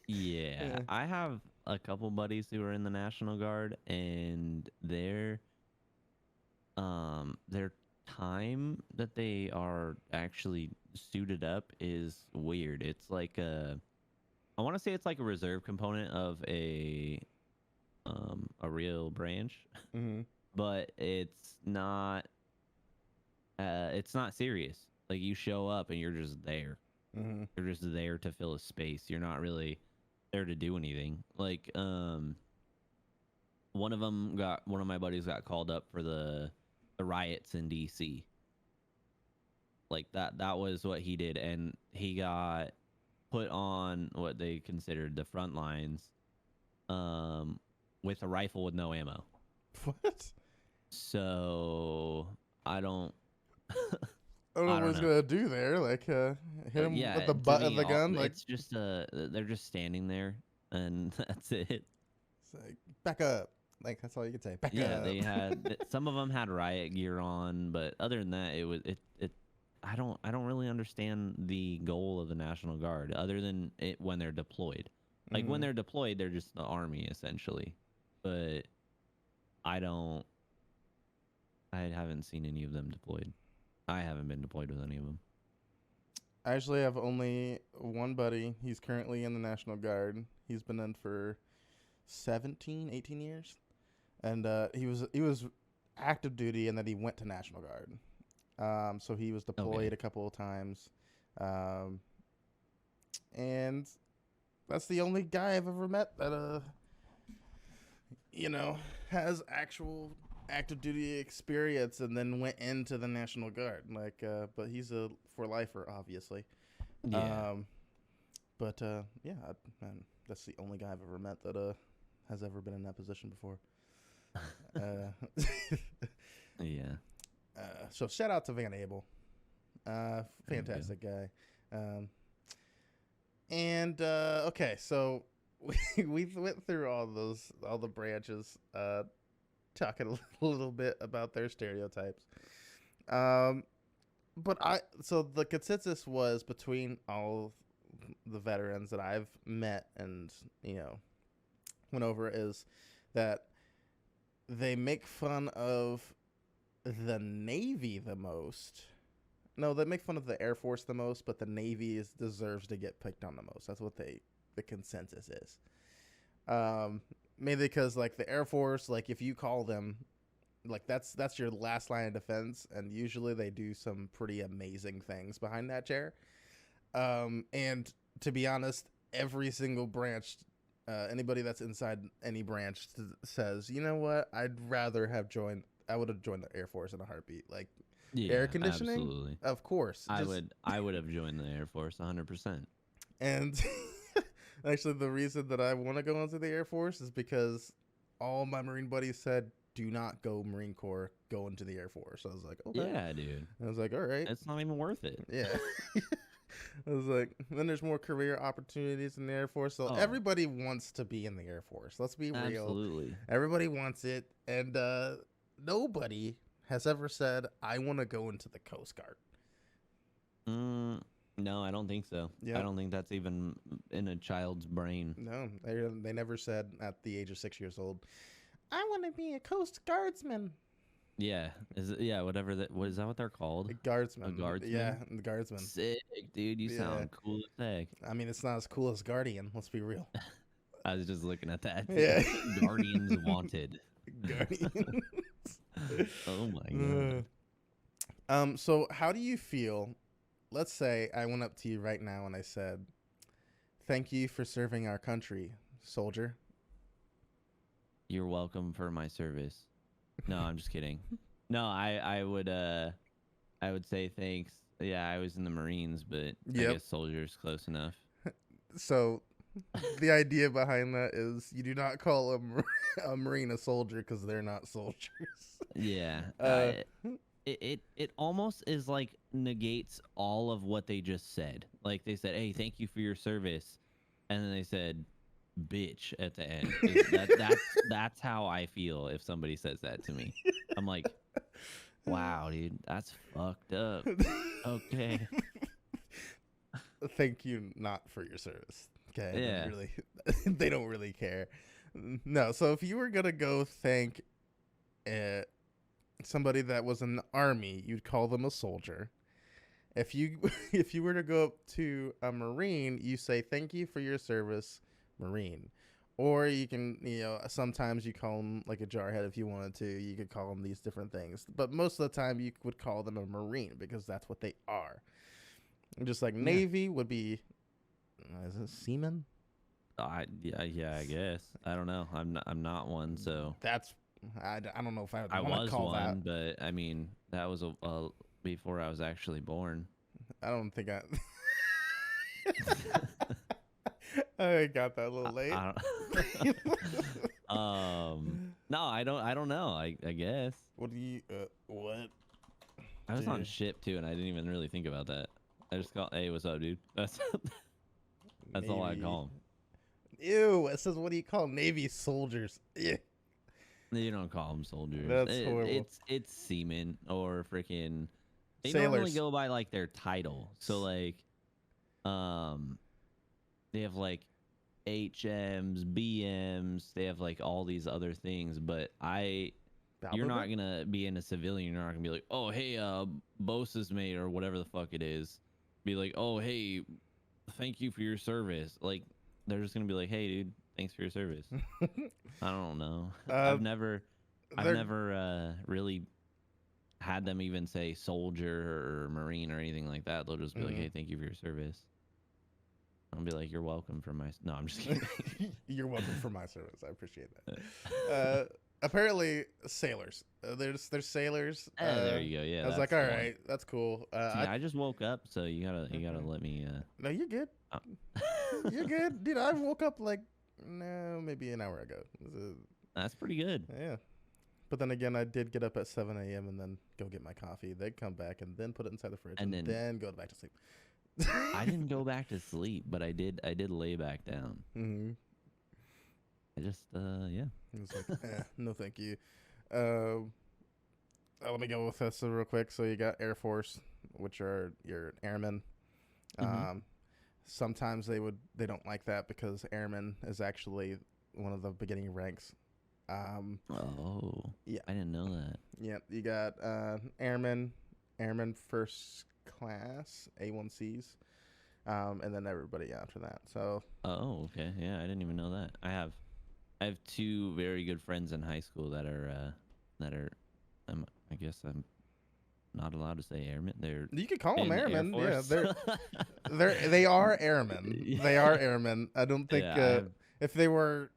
Yeah, I have a couple buddies who are in the National Guard, and their time that they are actually suited up is weird. It's like I want to say it's like a reserve component of a real branch, Mm-hmm. but it's not serious. Like, you show up and you're just there. Mm-hmm. You're just there to fill a space. You're not really there to do anything. Like, one of my buddies got called up for the riots in DC. Like, that was what he did, and he got put on what they considered the front lines, with a rifle with no ammo. What? So I don't I don't know what he's gonna do there. Like, hit him with the to butt of me, the gun. Like, it's just they're just standing there, and that's it. it's like, back up. Like, that's all you can say. Back Yeah, up. they had some of them had riot gear on, but other than that, it was it. I don't really understand the goal of the National Guard other than it when they're deployed. Like, when Mhm. they're deployed, they're just the army essentially. But I haven't seen any of them deployed. I haven't been deployed with any of them. I actually have only one buddy. He's currently in the National Guard. He's been in for 17, 18 years. And he was active duty, and then he went to National Guard. So he was deployed a couple of times. And that's the only guy I've ever met that has actual active duty experience and then went into the National Guard. Like, but he's a for lifer, obviously. Yeah. Man, that's the only guy I've ever met that has ever been in that position before. Yeah. So shout out to Van Abel, fantastic guy. Okay, so we went through all the branches, talking a little bit about their stereotypes. So the consensus was between all the veterans that I've met and went over is that they make fun of the Navy the most. No, they make fun of the Air Force the most, but the Navy deserves to get picked on the most. That's what the consensus is. Mainly because, like, the Air Force, like, if you call them, like, that's your last line of defense, and usually they do some pretty amazing things behind that chair. And to be honest, every single branch, anybody that's inside any branch says, you know what, I would have joined the Air Force in a heartbeat. Like, Yeah, air conditioning, absolutely. of course. I would have joined the Air Force 100%. And actually, the reason that I want to go into the Air Force is because all my Marine buddies said, do not go Marine Corps, go into the Air Force. I was like, okay. Yeah, dude. I was like, all right. It's not even worth it. Yeah. I was like, then there's more career opportunities in the Air Force. So Oh. everybody wants to be in the Air Force. Let's be real. Absolutely. Everybody wants it. And nobody has ever said, "I want to go into the Coast Guard"? No, I don't think so. Yeah. I don't think that's even in a child's brain. No, they never said at the age of 6 years old, "I want to be a Coast Guardsman." Yeah, whatever that. What is that? What they're called? A guardsman. A guardsman? Yeah, the guardsman. Sick, dude. You Yeah. sound cool as heck. I mean, it's not as cool as Guardian. Let's be real. I was just looking at that. Yeah. Guardians Wanted. Guardian. Oh my god. So how do you feel? Let's say I went up to you right now and I said, "Thank you for serving our country, soldier." You're welcome for my service. No, I'm just kidding. No, I would say thanks. Yeah, I was in the Marines, but Yep. I guess soldier's close enough. So the idea behind that is you do not call a Marine a soldier because they're not soldiers. Yeah. It almost is like negates all of what they just said. Like they said, "Hey, thank you for your service," and then they said, "Bitch" at the end. That's how I feel if somebody says that to me. I'm like, wow, dude, that's fucked up. Okay. Thank you not for your service. Okay. Yeah. Really, they don't really care. No. So if you were gonna go thank somebody that was in the army, you'd call them a soldier. If you were to go up to a Marine, you say thank you for your service, Marine. Or you can, sometimes you call them like a jarhead if you wanted to. You could call them these different things. But most of the time you would call them a Marine because that's what they are. Just like Navy would be, is it seaman? Yeah, I guess. I don't know. I'm not one, so That's, I don't know if I would I want was to call one, that. but I mean that was a before I was actually born. I don't think I got that a little late. No, I don't know. I guess What do you, what? I was on Dude. ship too, and I didn't even really think about that. I just called, "Hey, what's up, dude?" That's all I Navy. call them. Ew, it says, what do you call Navy soldiers? Yeah. You don't call them soldiers. That's horrible. It's seamen or freaking. They normally Sailors. go by like their title. So like, they have like HMs, BMs. They have like all these other things. But you're not gonna be in a civilian. You're not gonna be like, "Oh, hey, boss's mate," or whatever the fuck it is. Be like, "Oh, hey, thank you for your service." Like, they're just gonna be like, "Hey, dude, thanks for your service." I don't know. I've never really had them even say soldier or Marine or anything like that. They'll just be like, "Hey, thank you for your service." I'll be like, "You're welcome for my." No, I'm just kidding. You're welcome for my service. I appreciate that. Apparently, sailors. There's sailors. There you go. Yeah, I was like, that's all the one. right, that's cool. See, I just woke up, so you gotta let me. No, you're good. Oh. You're good, dude. I woke up like maybe an hour ago. That's pretty good. Yeah. But then again, I did get up at 7 a.m. and then go get my coffee. Then come back and then put it inside the fridge And and then- then go back to sleep. I didn't go back to sleep, but I did lay back down. Mm-hmm. I just yeah. It was like, no, thank you. Let me go with this real quick. So you got Air Force, which are your airmen. Mhm. Sometimes they don't like that because airman is actually one of the beginning ranks. Oh. Yeah. I didn't know that. Yeah, you got airmen first class, A1Cs, and then everybody after that. So Oh, okay. Yeah, I didn't even know that. I have two very good friends in high school that are I guess I'm not allowed to say airmen. They're you could call in them the Air airmen. Yeah, Force. they are airmen. They are airmen. I don't think Yeah, if they were,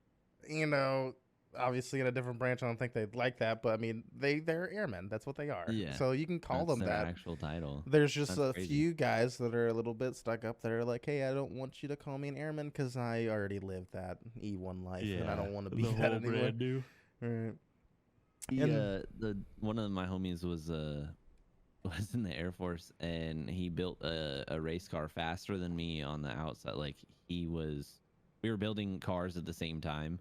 obviously in a different branch, I don't think they'd like that. But I mean, they're airmen. That's what they are. Yeah, So you can call that's them their that. actual title. There's just That's a crazy. few guys that are a little bit stuck up that are like, hey, I don't want you to call me an airman because I already lived that E1 life and I don't want to be that anymore. new. Right. The one of my homies was in the Air Force, and he built a race car faster than me on the outside. Like we were building cars at the same time,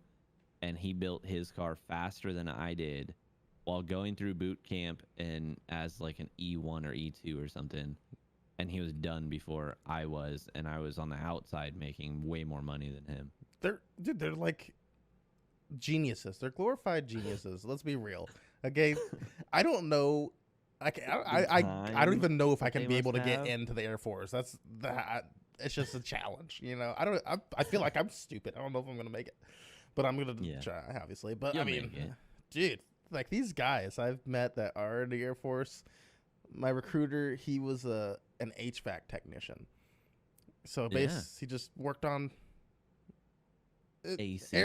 and he built his car faster than I did, while going through boot camp and as like an E1 or E2 or something, and he was done before I was, and I was on the outside making way more money than him. They're like geniuses. They're glorified geniuses. Let's be real. Okay, I don't know. I don't even know if I can be able to get into the Air Force. That's that. It's just a challenge, you know. I feel like I'm stupid. I don't know if I'm gonna make it, but I'm gonna try, obviously. But You'll I mean, dude, like these guys I've met that are in the Air Force. My recruiter, he was an HVAC technician. So he just worked on AC.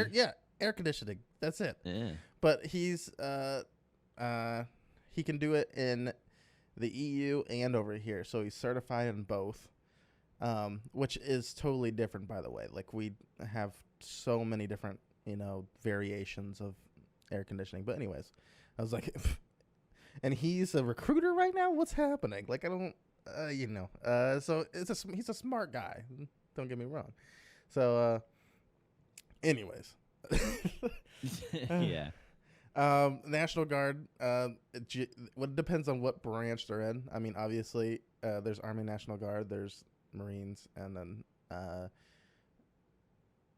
Air conditioning. That's it. Yeah. But he's he can do it in the EU and over here. So he's certified in both. Which is totally different, by the way. Like, we have so many different, you know, variations of air conditioning. But anyways, I was like, and he's a recruiter right now? What's happening? Like, I don't, you know. So he's a smart guy. Don't get me wrong. So, anyways. Yeah. National Guard, it depends on what branch they're in. I mean, obviously, there's Army National Guard, there's Marines, and then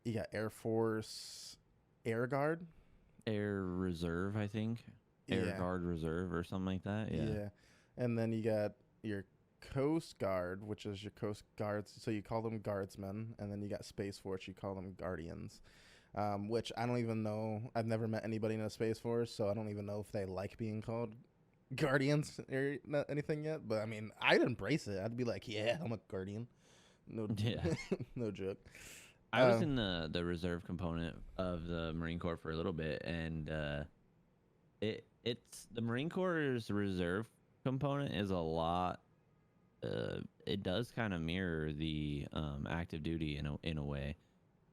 you got Air Force Air Guard. Air Reserve, I think. Air Guard Reserve or something like that. Yeah. And then you got your Coast Guard, which is your Coast Guards. So you call them guardsmen. And then you got Space Force. You call them guardians. Which I don't even know. I've never met anybody in a Space Force, so I don't even know if they like being called guardians or anything yet. But I mean, I'd embrace it. I'd be like, yeah, I'm a guardian. No joke. I was in the reserve component of the Marine Corps for a little bit, and it's the Marine Corps' reserve component is a lot. It does kind of mirror the active duty in a way,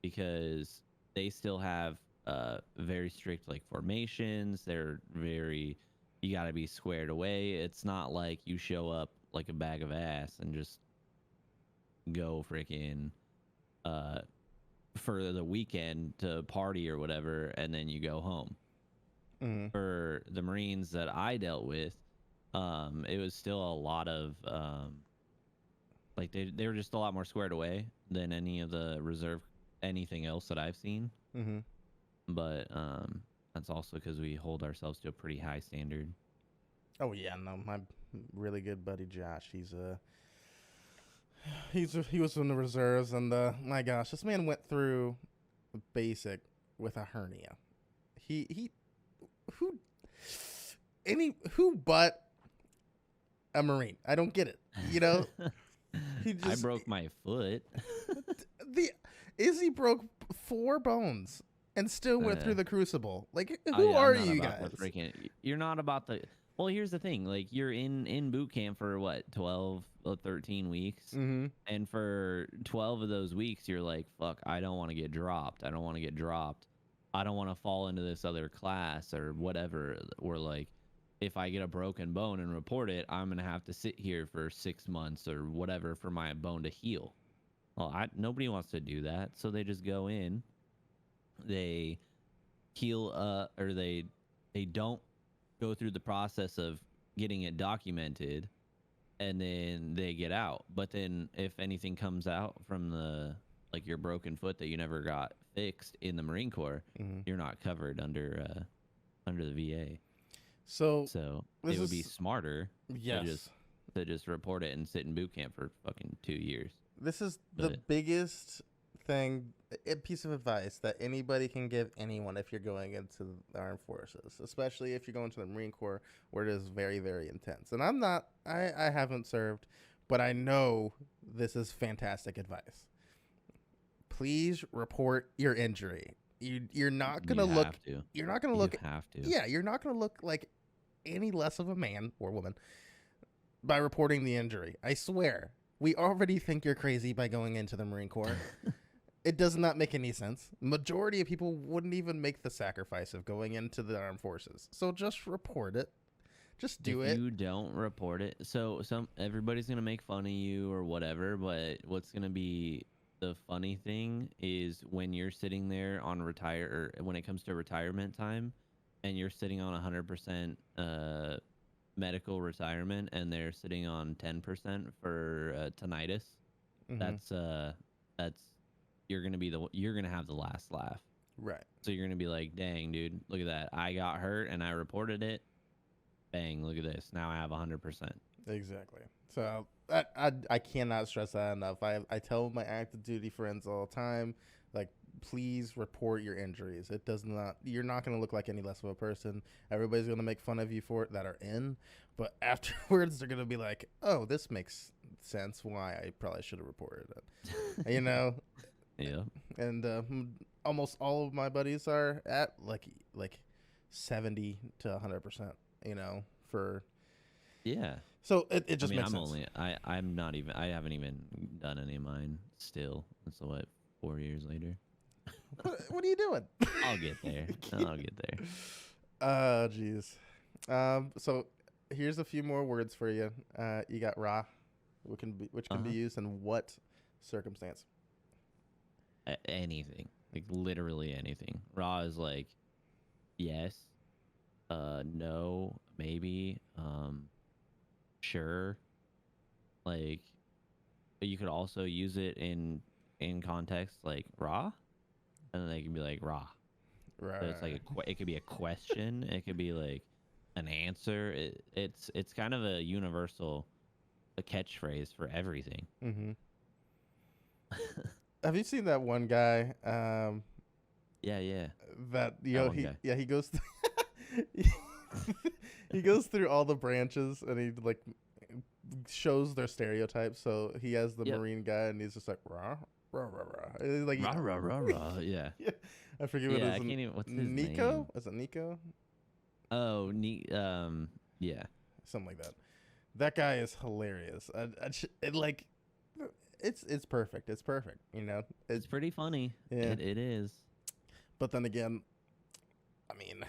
because they still have very strict like formations. They're very, you got to be squared away. It's not like you show up like a bag of ass and just go freaking for the weekend to party or whatever, and then you go home. Mm-hmm. For the Marines that I dealt with, it was still a lot of like they were just a lot more squared away than any of the reserve anything else that I've seen. Mm-hmm. But that's also because we hold ourselves to a pretty high standard. Oh yeah, no, my really good buddy Josh, he was in the reserves, and my gosh, this man went through basic with a hernia. Who but a Marine? I don't get it. You know, I broke my foot. Izzy broke 4 bones and still went through the Crucible. Like, who are you guys? You're not about the. Well, here's the thing. Like, you're in boot camp for what, 12 or 13 weeks, mm-hmm. and for 12 of those weeks, you're like, fuck, I don't want to get dropped. I don't want to get dropped. I don't want to fall into this other class or whatever. Or like, if I get a broken bone and report it, I'm gonna have to sit here for 6 months or whatever for my bone to heal. Well, nobody wants to do that, so they just go in, they heal, or they don't go through the process of getting it documented, and then they get out. But then if anything comes out from the, like, your broken foot that you never got fixed in the Marine Corps, mm-hmm. you're not covered under the VA. So it would be smarter yes. to just report it and sit in boot camp for fucking 2 years. This is the biggest piece of advice that anybody can give anyone if you're going into the armed forces, especially if you're going to the Marine Corps, where it is very, very intense. And I haven't served, but I know this is fantastic advice. Please report your injury. You're not going to look. You're not going to look. You have to. Yeah, you're not going to look like any less of a man or woman by reporting the injury. I swear. We already think you're crazy by going into the Marine Corps. It does not make any sense. Majority of people wouldn't even make the sacrifice of going into the armed forces. So just report it. Just do it. If you don't report it, so everybody's gonna make fun of you or whatever. But what's gonna be the funny thing is when you're sitting there on when it comes to retirement time, and you're sitting on 100% medical retirement, and they're sitting on 10% for tinnitus, Mm-hmm. that's you're gonna have the last laugh. Right. So you're gonna be like, dang, dude, look at that. I got hurt and I reported it. Bang, look at this. Now I have 100%. Exactly. So I cannot stress that enough. I tell my active duty friends all the time, like, please report your injuries. It does not. You're not going to look like any less of a person. Everybody's going to make fun of you for it that are in, but afterwards they're going to be like, oh, this makes sense. Why I probably should have reported it. You know. Yeah. And almost all of my buddies are at like 70 to 100%. You know, for. Yeah. So it just makes I'm sense. I'm not even, I haven't even done any of mine still. It's what, 4 years later? What are you doing? I'll get there. I'll get there. Jeez. So here's a few more words for you. You got raw, which can be used in what circumstance? Anything. Like literally anything. Raw is like, yes, no, maybe, sure. Like, but you could also use it in context like raw, and then they can be like raw. Right. So it's like it could be a question. It could be like an answer. It's kind of a universal catchphrase for everything. Mm-hmm. Have you seen that one guy? Yeah. That one guy. he goes he goes through all the branches and he like shows their stereotypes. So he has the Marine guy and he's just like rah rah rah rah. And he's like Rah rah rah rah. Yeah. Yeah. I forget what Yeah, it is. I can't even. What's his Nico? name? Is it Nico? Oh, yeah. Something like that. That guy is hilarious. It's perfect. It's perfect. You know, It's pretty funny. Yeah. It is. But then again, I mean,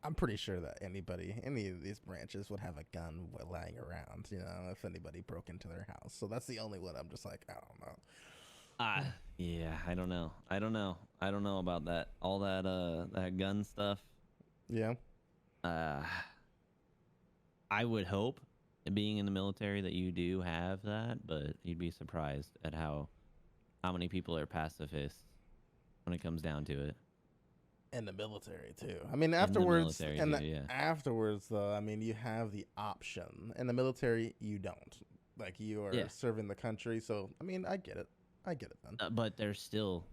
I'm pretty sure that any of these branches would have a gun lying around, you know, if anybody broke into their house. So that's the only one I'm just like, I don't know. Yeah, I don't know. I don't know about that. All that that gun stuff. Yeah. I would hope, being in the military, that you do have that, but you'd be surprised at how many people are pacifists when it comes down to it. In the military too. I mean, afterwards, yeah. Afterwards though, I mean, you have the option. In the military, you don't. Like, you are serving the country, so I mean, I get it then. But there's still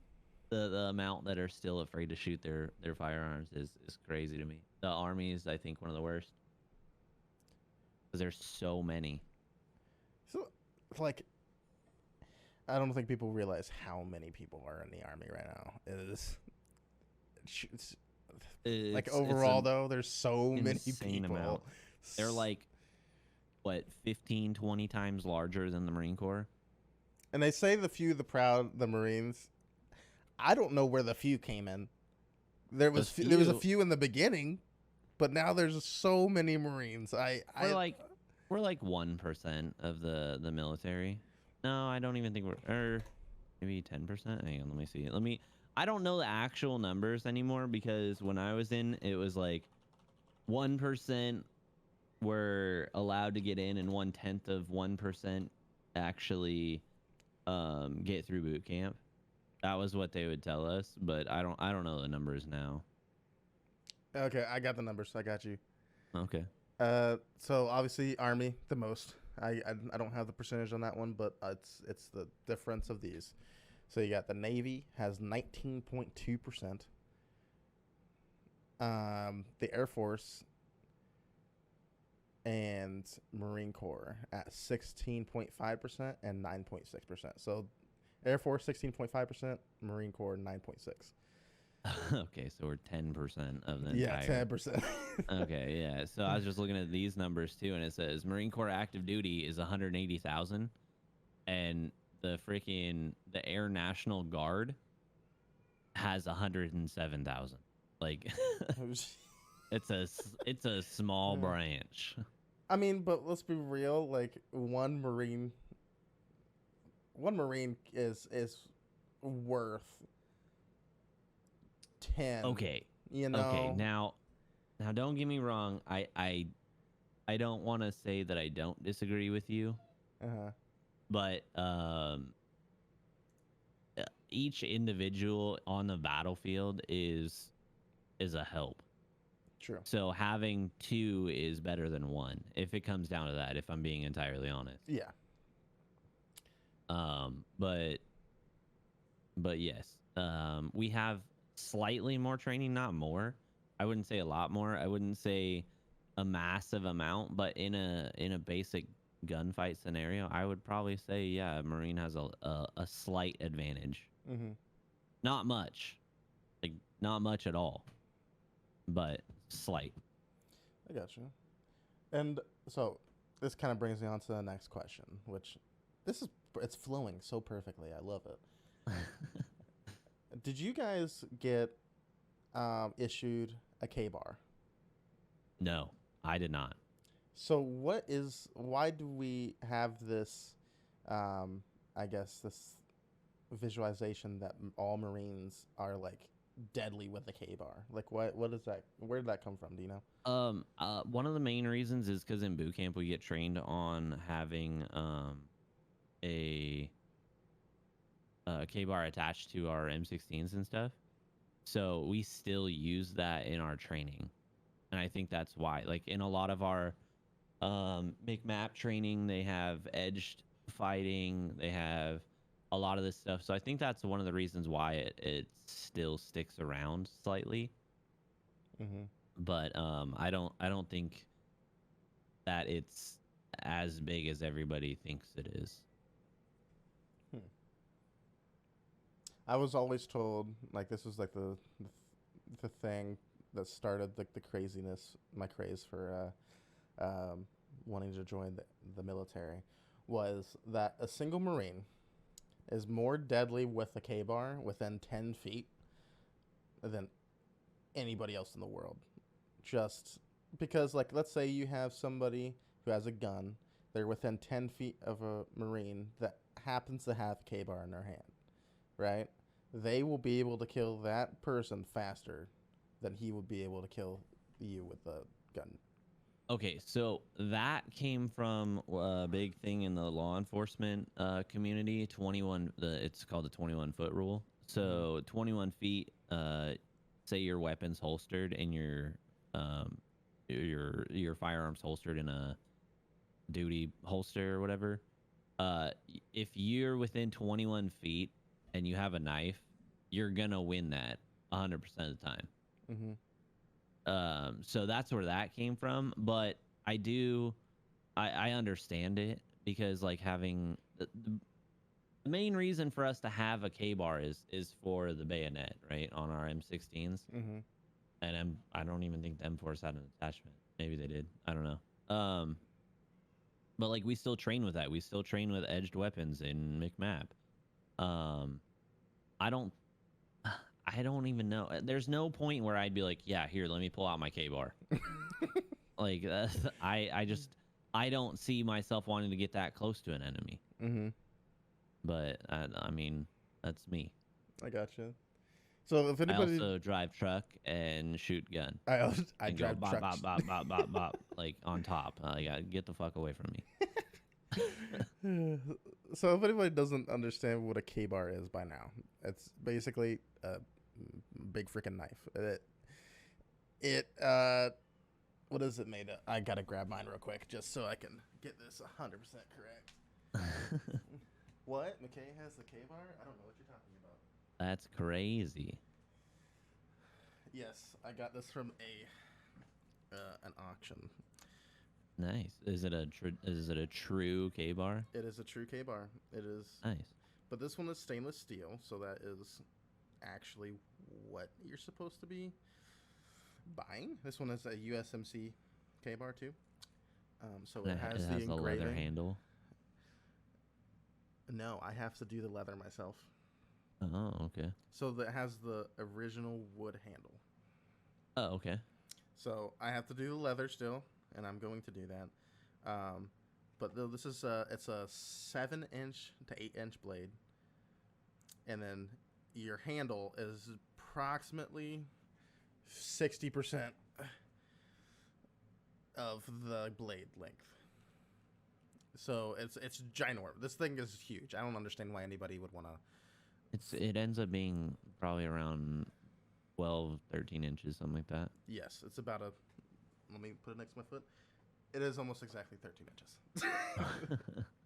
the amount that are still afraid to shoot their firearms is crazy to me. The Army is, I think, one of the worst because there's so many. So, like, I don't think people realize how many people are in the Army right now. Like, overall, though, there's so many people. Amount. They're like, what, 15, 20 times larger than the Marine Corps? And they say the Marines. I don't know where the few came in. There was a few in the beginning, but now there's so many Marines. We're like 1% of the military. No, I don't even think we're maybe 10%. Hang on, let me see. I don't know the actual numbers anymore because when I was in, it was like 1% were allowed to get in and 1/10 of 1% actually get through boot camp. That was what they would tell us, but I don't know the numbers now. Okay, I got the numbers. I got you. Okay. So obviously Army the most. I don't have the percentage on that one, but it's the difference of these. So you got the Navy has 19.2%. The Air Force and Marine Corps at 16.5% and 9.6%. So Air Force 16.5%, Marine Corps 9.6%. Okay, so we're 10% of the entire. Yeah, 10%. Okay, yeah. So I was just looking at these numbers too, and it says Marine Corps active duty is 180,000, and the Air National Guard has 107,000. Like, it's a small branch. I mean, but let's be real. Like, one Marine is worth 10. Okay. You know. Okay. Now, Now, don't get me wrong. I don't want to say that I don't disagree with you, but each individual on the battlefield is a help. True. So having two is better than one if it comes down to that, if I'm being entirely honest. Yeah. But yes, we have slightly more training, not more. I wouldn't say a lot more. I wouldn't say a massive amount, but in a basic gunfight scenario, I would probably say, yeah, a Marine has a slight advantage. Mm-hmm. Not much, like not much at all, but slight. I got you. And so this kind of brings me on to the next question, which it's flowing so perfectly. I love it. Did you guys get issued a K-bar? No, I did not. So why do we have this, I guess, this visualization that all Marines are like deadly with a K-bar? Like what is that? Where did that come from? Do you know? One of the main reasons is because in boot camp we get trained on having a K-bar attached to our M16s and stuff. So we still use that in our training. And I think that's why, like in a lot of our McMap training, they have edged fighting, they have a lot of this stuff. So I think that's one of the reasons why it still sticks around slightly. Mm-hmm. But I don't think that it's as big as everybody thinks it is. I was always told, like, this was like the thing that started the craziness, my craze for wanting to join the military, was that a single Marine is more deadly with a K-bar within 10 feet than anybody else in the world. Just because, like, let's say you have somebody who has a gun, they're within 10 feet of a Marine that happens to have a K-bar in their hand, right? They will be able to kill that person faster than he would be able to kill you with a gun. Okay, so that came from a big thing in the law enforcement community. It's called the 21-foot rule. So 21 feet. Say your weapon's holstered and your firearm's holstered in a duty holster or whatever. If you're within 21 feet and you have a knife, you're gonna win that 100% of the time. Mm-hmm. So that's where that came from. But I understand it because like having the main reason for us to have a K-bar is for the bayonet, right, on our M16s. Mm-hmm. And I don't even think the M4s had an attachment. Maybe they did. I don't know. But like we still train with that. We still train with edged weapons in McMap. I don't even know. There's no point where I'd be like, yeah, here, let me pull out my K-bar. Like I don't see myself wanting to get that close to an enemy. Mm-hmm. But I mean, that's me. I gotcha. So if I anybody, also drive truck and shoot gun. I And drive go bop, trucks. bop, bop, bop, bop, bop, like on top. Get the fuck away from me. So if anybody doesn't understand what a K-bar is by now, it's basically a big freaking knife. What is it made of? I gotta grab mine real quick just so I can get this 100% correct. What? McCay has the K-bar? I don't know what you're talking about. That's crazy. Yes, I got this from an auction. Nice. Is it a true K-bar? It is a true K-bar. It is. Nice. But this one is stainless steel, so that is actually what you're supposed to be buying. This one is a USMC K-bar too. So it has the engraving. Leather handle. No, I have to do the leather myself. Oh, okay. So that has the original wood handle. Oh, okay. So I have to do the leather still, and I'm going to do that. But this is it's a 7-inch to 8-inch blade, and then your handle is approximately 60% of the blade length. So it's ginormous. This thing is huge. I don't understand why anybody would want to. It ends up being probably around 12, 13 inches, something like that. Yes, it's about a. Let me put it next to my foot. It is almost exactly 13 inches.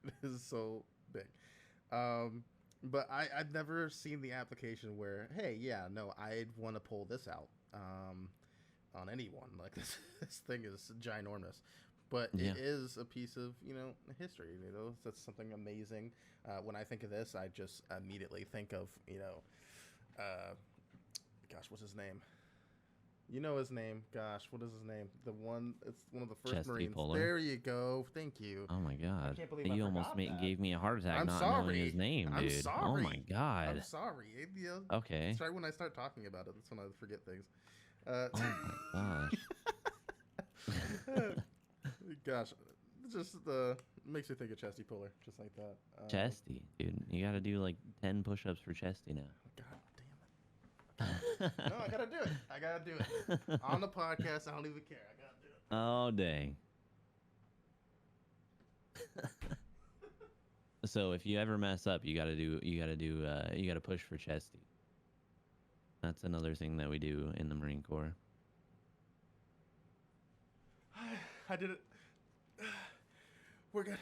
It is so big. But I've never seen the application where, hey, yeah, no, I'd want to pull this out on anyone. Like, this thing is ginormous. But Yeah. it is a piece of, history, that's something amazing. When I think of this, I just immediately think of, gosh, what's his name? You know his name. Gosh, what is his name? It's one of the first Chesty Marines. Puller. There you go. Thank you. Oh my god! can't believe I You almost forgot that. gave me a heart attack I'm not sorry. knowing his name, I'm dude. sorry. Oh my god! I'm sorry. Okay. It's right when I start talking about it. That's when I forget things. Oh my gosh! Gosh, it just makes me think of Chesty Puller, just like that. Chesty, dude. You got to do like 10 push-ups for Chesty now. God damn it. No, I gotta do it. I gotta do it. On the podcast, I don't even care. I gotta do it. Oh dang! So if you ever mess up, you gotta push for Chesty. That's another thing that we do in the Marine Corps. I did it. We're good.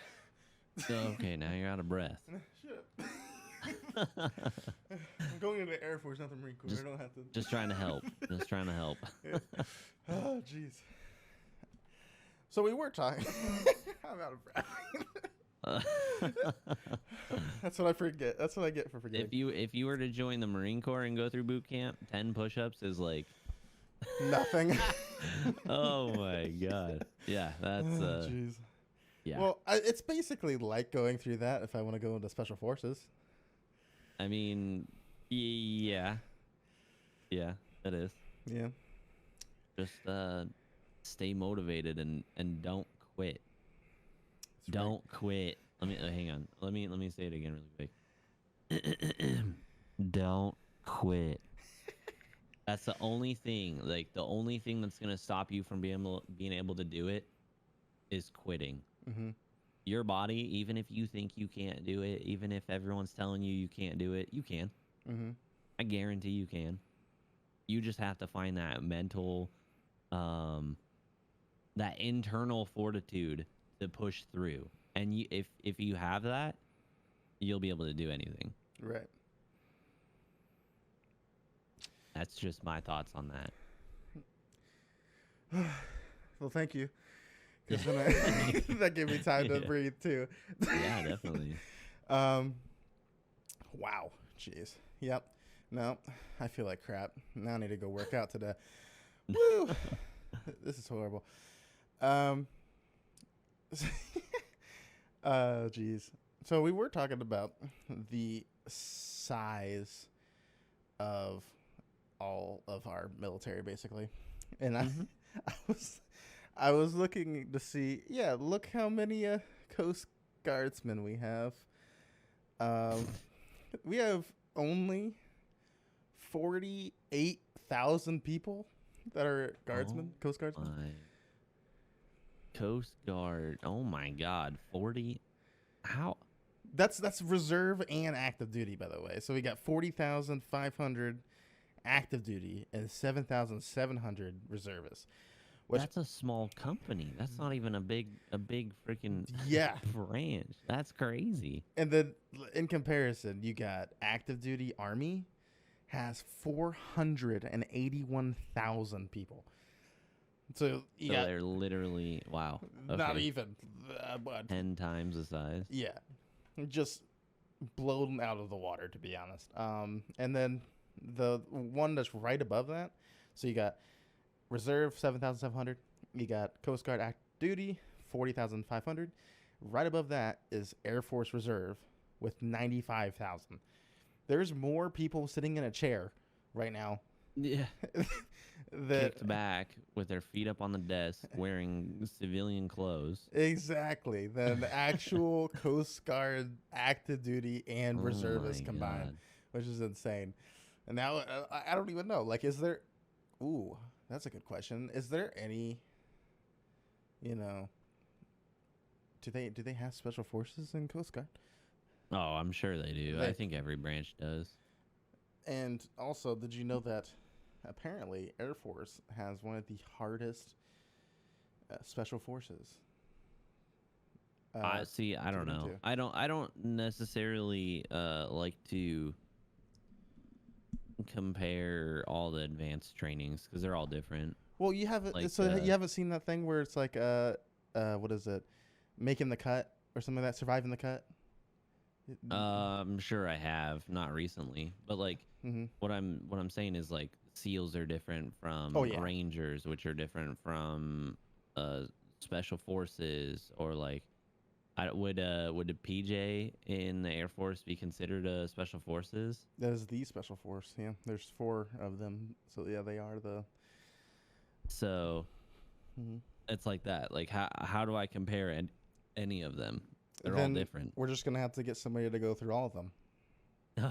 So, okay, now you're out of breath. Shit. I'm going into the Air Force, not the Marine Corps. I don't have to. Just trying to help. Just trying to help. Oh, jeez. So we were talking. I'm out of breath. That's what I forget. That's what I get for forgetting. If you were to join the Marine Corps and go through boot camp, 10 push-ups is like nothing. Oh my god. Yeah, that's jeez. yeah. Well, it's basically like going through that if I want to go into Special Forces. I mean, yeah. Yeah, it is. Yeah. Just stay motivated and don't quit. That's Don't quit. Let me hang on. Let me say it again really quick. Don't quit. That's the only thing. Like the only thing that's gonna stop you from being able to do it is quitting. Mm-hmm. Your body, even if you think you can't do it, even if everyone's telling you can't do it, you can. Mm-hmm. I guarantee you can. You just have to find that mental, that internal fortitude to push through. And if you have that, you'll be able to do anything. Right. That's just my thoughts on that. Well, thank you. Because then that gave me time to breathe too. Yeah, definitely. Wow. Jeez. Yep. No, I feel like crap. Now I need to go work out today. Woo. This is horrible. Jeez. So we were talking about the size of all of our military, basically, and I was looking to see. Yeah, look how many Coast Guardsmen we have. We have only 48,000 people that are guardsmen, Coast Guardsmen. Coast Guard. Oh my God, 40. How? That's reserve and active duty, by the way. So we got 40,500 active duty and 7,700 reservists. That's a small company. That's not even a big freaking branch. That's crazy. And then in comparison, you got active duty Army has 481,000 people. So they're literally wow. Okay. Not even 10 times the size. Yeah, just blown out of the water, to be honest. And then the one that's right above that, so you got Reserve 7,700. You got Coast Guard active duty 40,500. Right above that is Air Force Reserve with 95,000. There's more people sitting in a chair right now. Yeah. Kicked back with their feet up on the desk wearing civilian clothes. Exactly. Than the actual Coast Guard active duty and reservists combined, which is insane. And now I don't even know. Like, is there... Ooh, that's a good question. Is there any you know, do they have special forces in Coast Guard? Oh, I'm sure they do. I think every branch does. And also, did you know that apparently Air Force has one of the hardest special forces? I see. I don't know. I don't necessarily like to compare all the advanced trainings because they're all different. Well, you haven't. Like, So you haven't seen that thing where it's like what is it, making the cut or something like that, surviving the cut? I'm sure I have, not recently, but like what I'm saying is like SEALs are different from Rangers, which are different from special forces, or like would a PJ in the Air Force be considered a special forces? That is the special force. Yeah, there's 4 of them, so yeah, they are the. So it's like that. Like how do I compare any of them? They're all different. We're just gonna have to get somebody to go through all of them.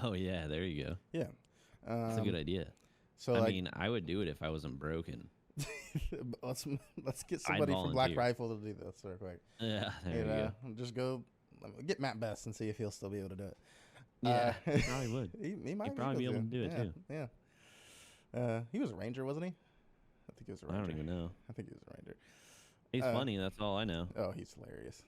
Oh yeah, there you go. Yeah, that's a good idea. So I mean, I would do it if I wasn't broken. let's get somebody from Black Rifle to do this real quick. Yeah, there you go. Just go get Matt Best and see if he'll still be able to do it. Yeah, he probably would. He might probably be able to do it too. Yeah. He was a Ranger, wasn't he? I think he was a Ranger. I don't even know. I think he was a Ranger. He's funny. That's all I know. Oh, he's hilarious.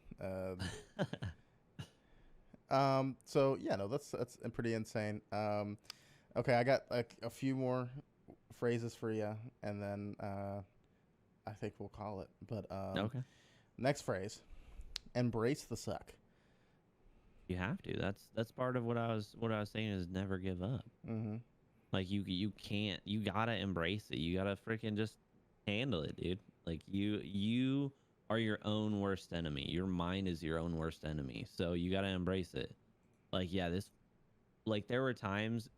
So yeah, no, that's pretty insane. Okay, I got like a few more phrases for you, and then I think we'll call it. But okay. Next phrase: embrace the suck. You have to. That's part of what I was saying is never give up. Like you can't. You gotta embrace it. You gotta freaking just handle it, dude. Like you are your own worst enemy. Your mind is your own worst enemy. So you gotta embrace it. Like there were times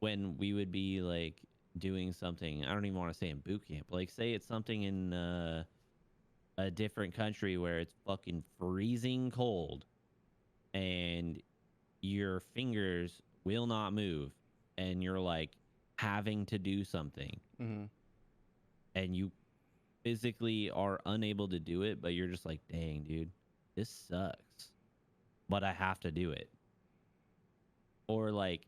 when we would be like doing something. I don't even want to say in boot camp. Like say it's something in a different country where it's fucking freezing cold, and your fingers will not move, and you're like having to do something. And you physically are unable to do it, but you're just like, dang, dude, this sucks, but I have to do it. Or like,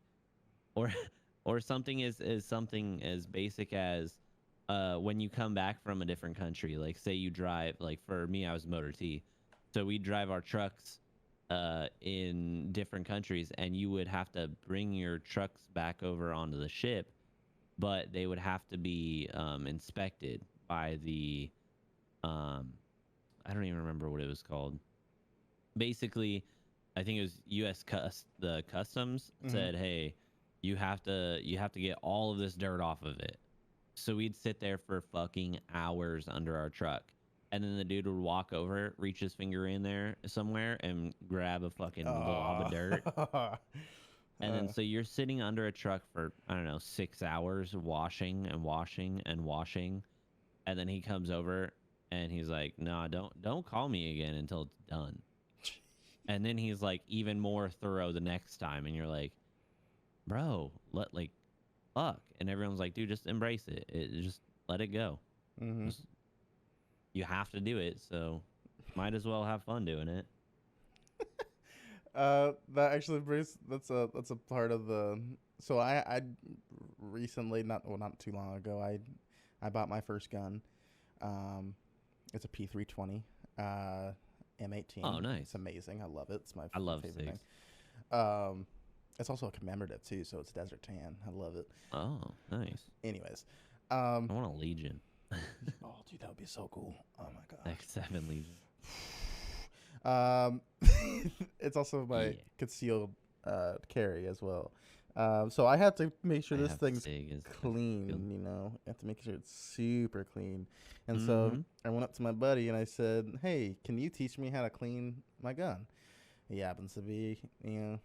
or something is something as basic as when you come back from a different country, like say you drive, like for me, I was motor T, so we drive our trucks in different countries, and you would have to bring your trucks back over onto the ship, but they would have to be inspected by the I don't even remember what it was called. Basically, I think it was the customs said, hey, you have to get all of this dirt off of it. So we'd sit there for fucking hours under our truck, and then the dude would walk over, reach his finger in there somewhere, and grab a fucking glob of dirt. And then so you're sitting under a truck for, I don't know, 6 hours washing and washing and washing. And then he comes over and he's like, "No, don't call me again until it's done." And then he's like even more thorough the next time, and you're like, "Bro, fuck." And everyone's like, "Dude, just embrace it. Just let it go. You have to do it, so might as well have fun doing it." That actually brings that's a part of the. So I recently, not too long ago, I bought my first gun. It's a P320 M18. Oh, nice. It's amazing. I love it. It's my love favorite SIGs. thing. It's also a commemorative too, so it's desert tan. I love it. Oh, nice. Anyways, I want a Legion. Oh, dude, that would be so cool. Oh my god. X7 Legion. It's also my concealed carry as well. So I have to make sure this thing's clean, you know. I have to make sure it's super clean. And so I went up to my buddy and I said, "Hey, can you teach me how to clean my gun?" He happens to be, you know,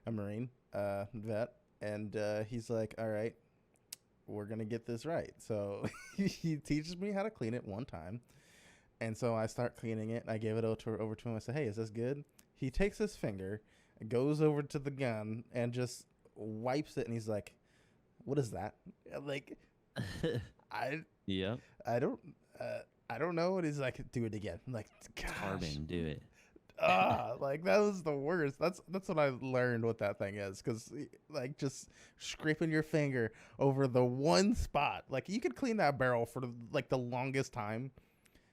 a Marine vet, and he's like, "All right, we're gonna get this right." So he teaches me how to clean it one time. And so I start cleaning it, and I gave it over to him. I said, "Hey, is this good?" He takes his finger, goes over to the gun, and just wipes it. And he's like, "What is that?" Like, Yep. I don't I don't know. And he's like, do it again. I'm like, gosh, Carbon, do it. like that was the worst. That's what I learned what that thing is, because like just scraping your finger over the one spot, like you could clean that barrel for like the longest time,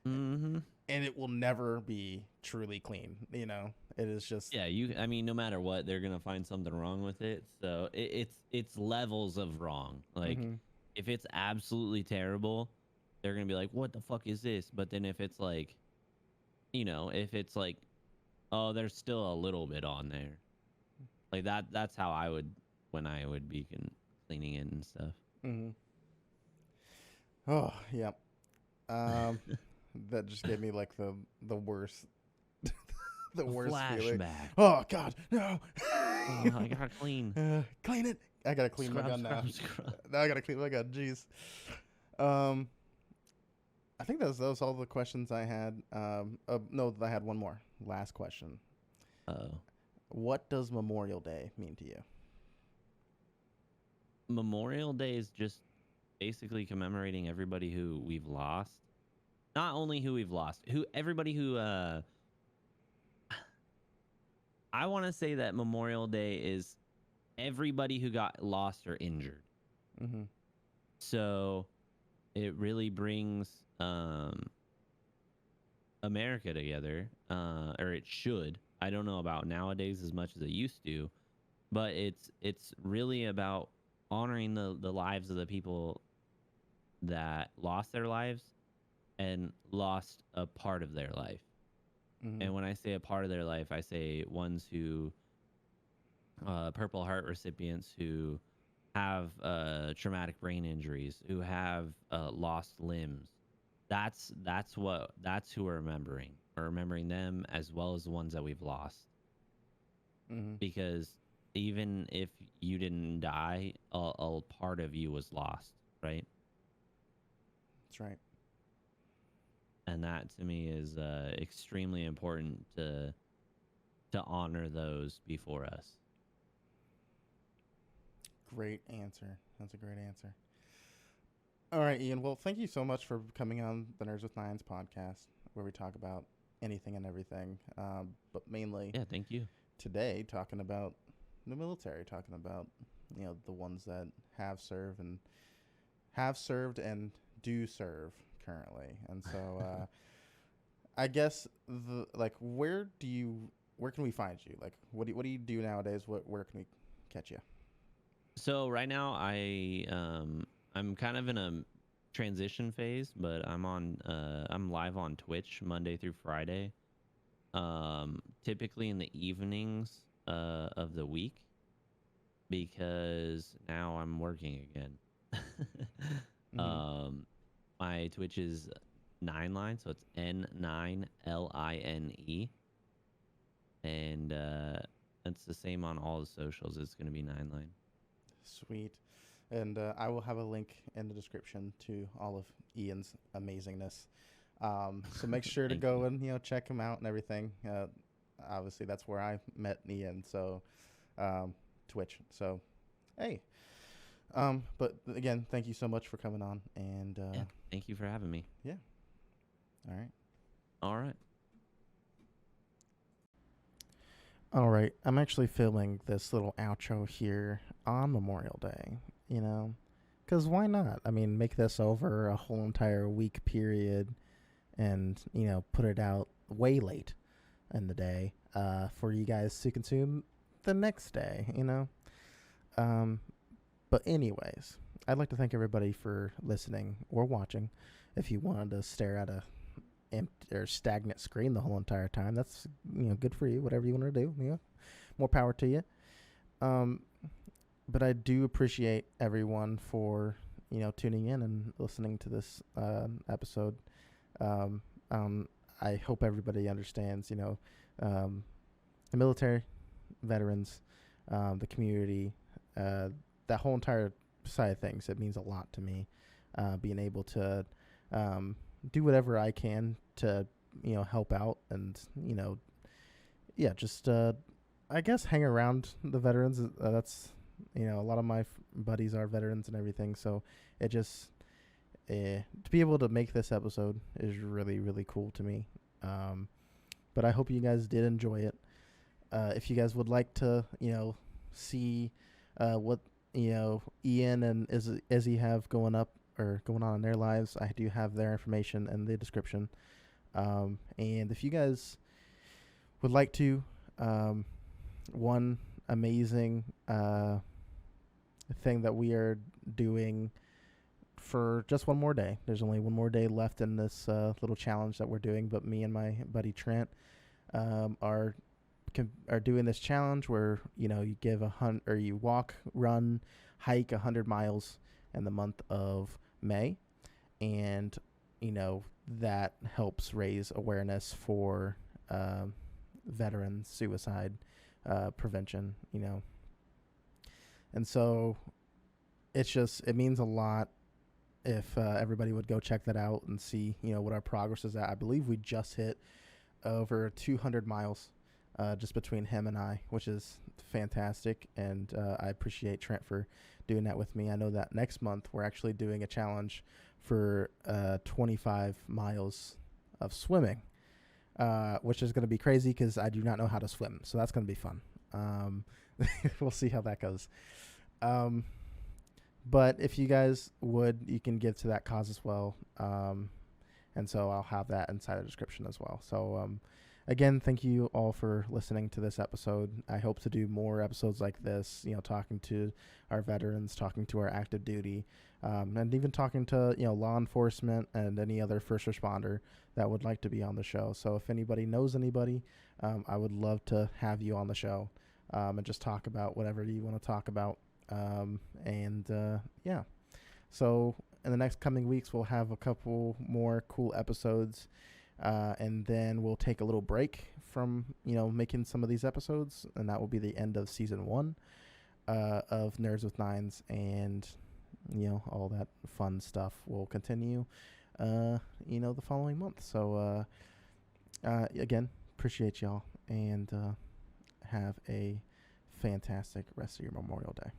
Mm-hmm. and it will never be truly clean. You know, it is just Yeah, I mean, no matter what, they're gonna find something wrong with it. So it's levels of wrong. Like, Mhm. if it's absolutely terrible, they're gonna be like, "What the fuck is this?" But then if it's like, if it's like, oh, there's still a little bit on there, like that's how I would when I would be cleaning it and stuff. Mhm. Oh yeah. Um, that just gave me like the worst the worst feeling. Flashback. Oh God, no! Oh, I gotta clean. Clean it. I gotta clean my gun now. Now I gotta clean my gun. Jeez. I think that was all the questions I had. No, I had one more. Last question. Oh. What does Memorial Day mean to you? Memorial Day is just basically commemorating everybody who we've lost. Not only who we've lost, everybody who I want to say that Memorial Day is everybody who got lost or injured. Mm-hmm. So it really brings America together, or it should. I don't know about nowadays as much as it used to, but it's really about honoring the lives of the people that lost their lives and lost a part of their life. Mm-hmm. And when I say a part of their life, I say ones who, Purple Heart recipients who have traumatic brain injuries, who have lost limbs. That's who we're remembering. We're remembering them as well as the ones that we've lost. Mm-hmm. Because even if you didn't die, a part of you was lost, right? That's right. And that to me is extremely important to honor those before us. Great answer. That's a great answer. All right, Ian. Well, thank you so much for coming on the Nerds with Nines podcast, where we talk about anything and everything, but mainly Thank you. today talking about the military, talking about the ones that have served and do serve currently. And so I guess where can we find you? Like what do you do nowadays? Where can we catch you? So right now I'm kind of in a transition phase, but I'm live on Twitch Monday through Friday. Typically in the evenings of the week, because now I'm working again. Mm-hmm. My Twitch is 9line, so it's N9LINE, and it's the same on all the socials. It's going to be 9line. Sweet. And I will have a link in the description to all of Ian's amazingness. So make sure to go and check him out and everything. Obviously, that's where I met Ian. So Twitch. So hey. But again, thank you so much for coming on. And thank you for having me. Yeah. All right. All right. All right. I'm actually filming this little outro here on Memorial Day, because why not? I mean, make this over a whole entire week period and, put it out way late in the day for you guys to consume the next day, But anyways, I'd like to thank everybody for listening or watching. If you wanted to stare at a empty or stagnant screen the whole entire time, that's good for you. Whatever you want to do, more power to you. But I do appreciate everyone for tuning in and listening to this episode. I hope everybody understands, the military, veterans, the community, that whole entire side of things. It means a lot to me, being able to do whatever I can to help out and just I guess hang around the veterans. That's a lot of my buddies are veterans and everything, so it just to be able to make this episode is really, really cool to me. But I hope you guys did enjoy it. If you guys would like to, see what, Ian and Izzy have going on in their lives, I do have their information in the description. And if you guys would like to, one amazing thing that we are doing for just one more day. There's only one more day left in this little challenge that we're doing, but me and my buddy Trent are doing this challenge where you give you walk, run, hike 100 miles in the month of May, and that helps raise awareness for veteran suicide prevention. And so it means a lot if everybody would go check that out and see what our progress is at. I believe we just hit over 200 miles just between him and I, which is fantastic, and I appreciate Trent for doing that with me. I know that next month we're actually doing a challenge for 25 miles of swimming, which is going to be crazy because I do not know how to swim, so that's going to be fun. We'll see how that goes. But if you guys you can give to that cause as well. And so I'll have that inside the description as well. So, again, thank you all for listening to this episode. I hope to do more episodes like this, talking to our veterans, talking to our active duty, and even talking to, law enforcement and any other first responder that would like to be on the show. So if anybody knows anybody, I would love to have you on the show, and just talk about whatever you want to talk about. Yeah. So in the next coming weeks, we'll have a couple more cool episodes, and then we'll take a little break from, making some of these episodes, and that will be the end of season 1 of Nerds with Nines, and, all that fun stuff will continue, the following month. So, again, appreciate y'all, and have a fantastic rest of your Memorial Day.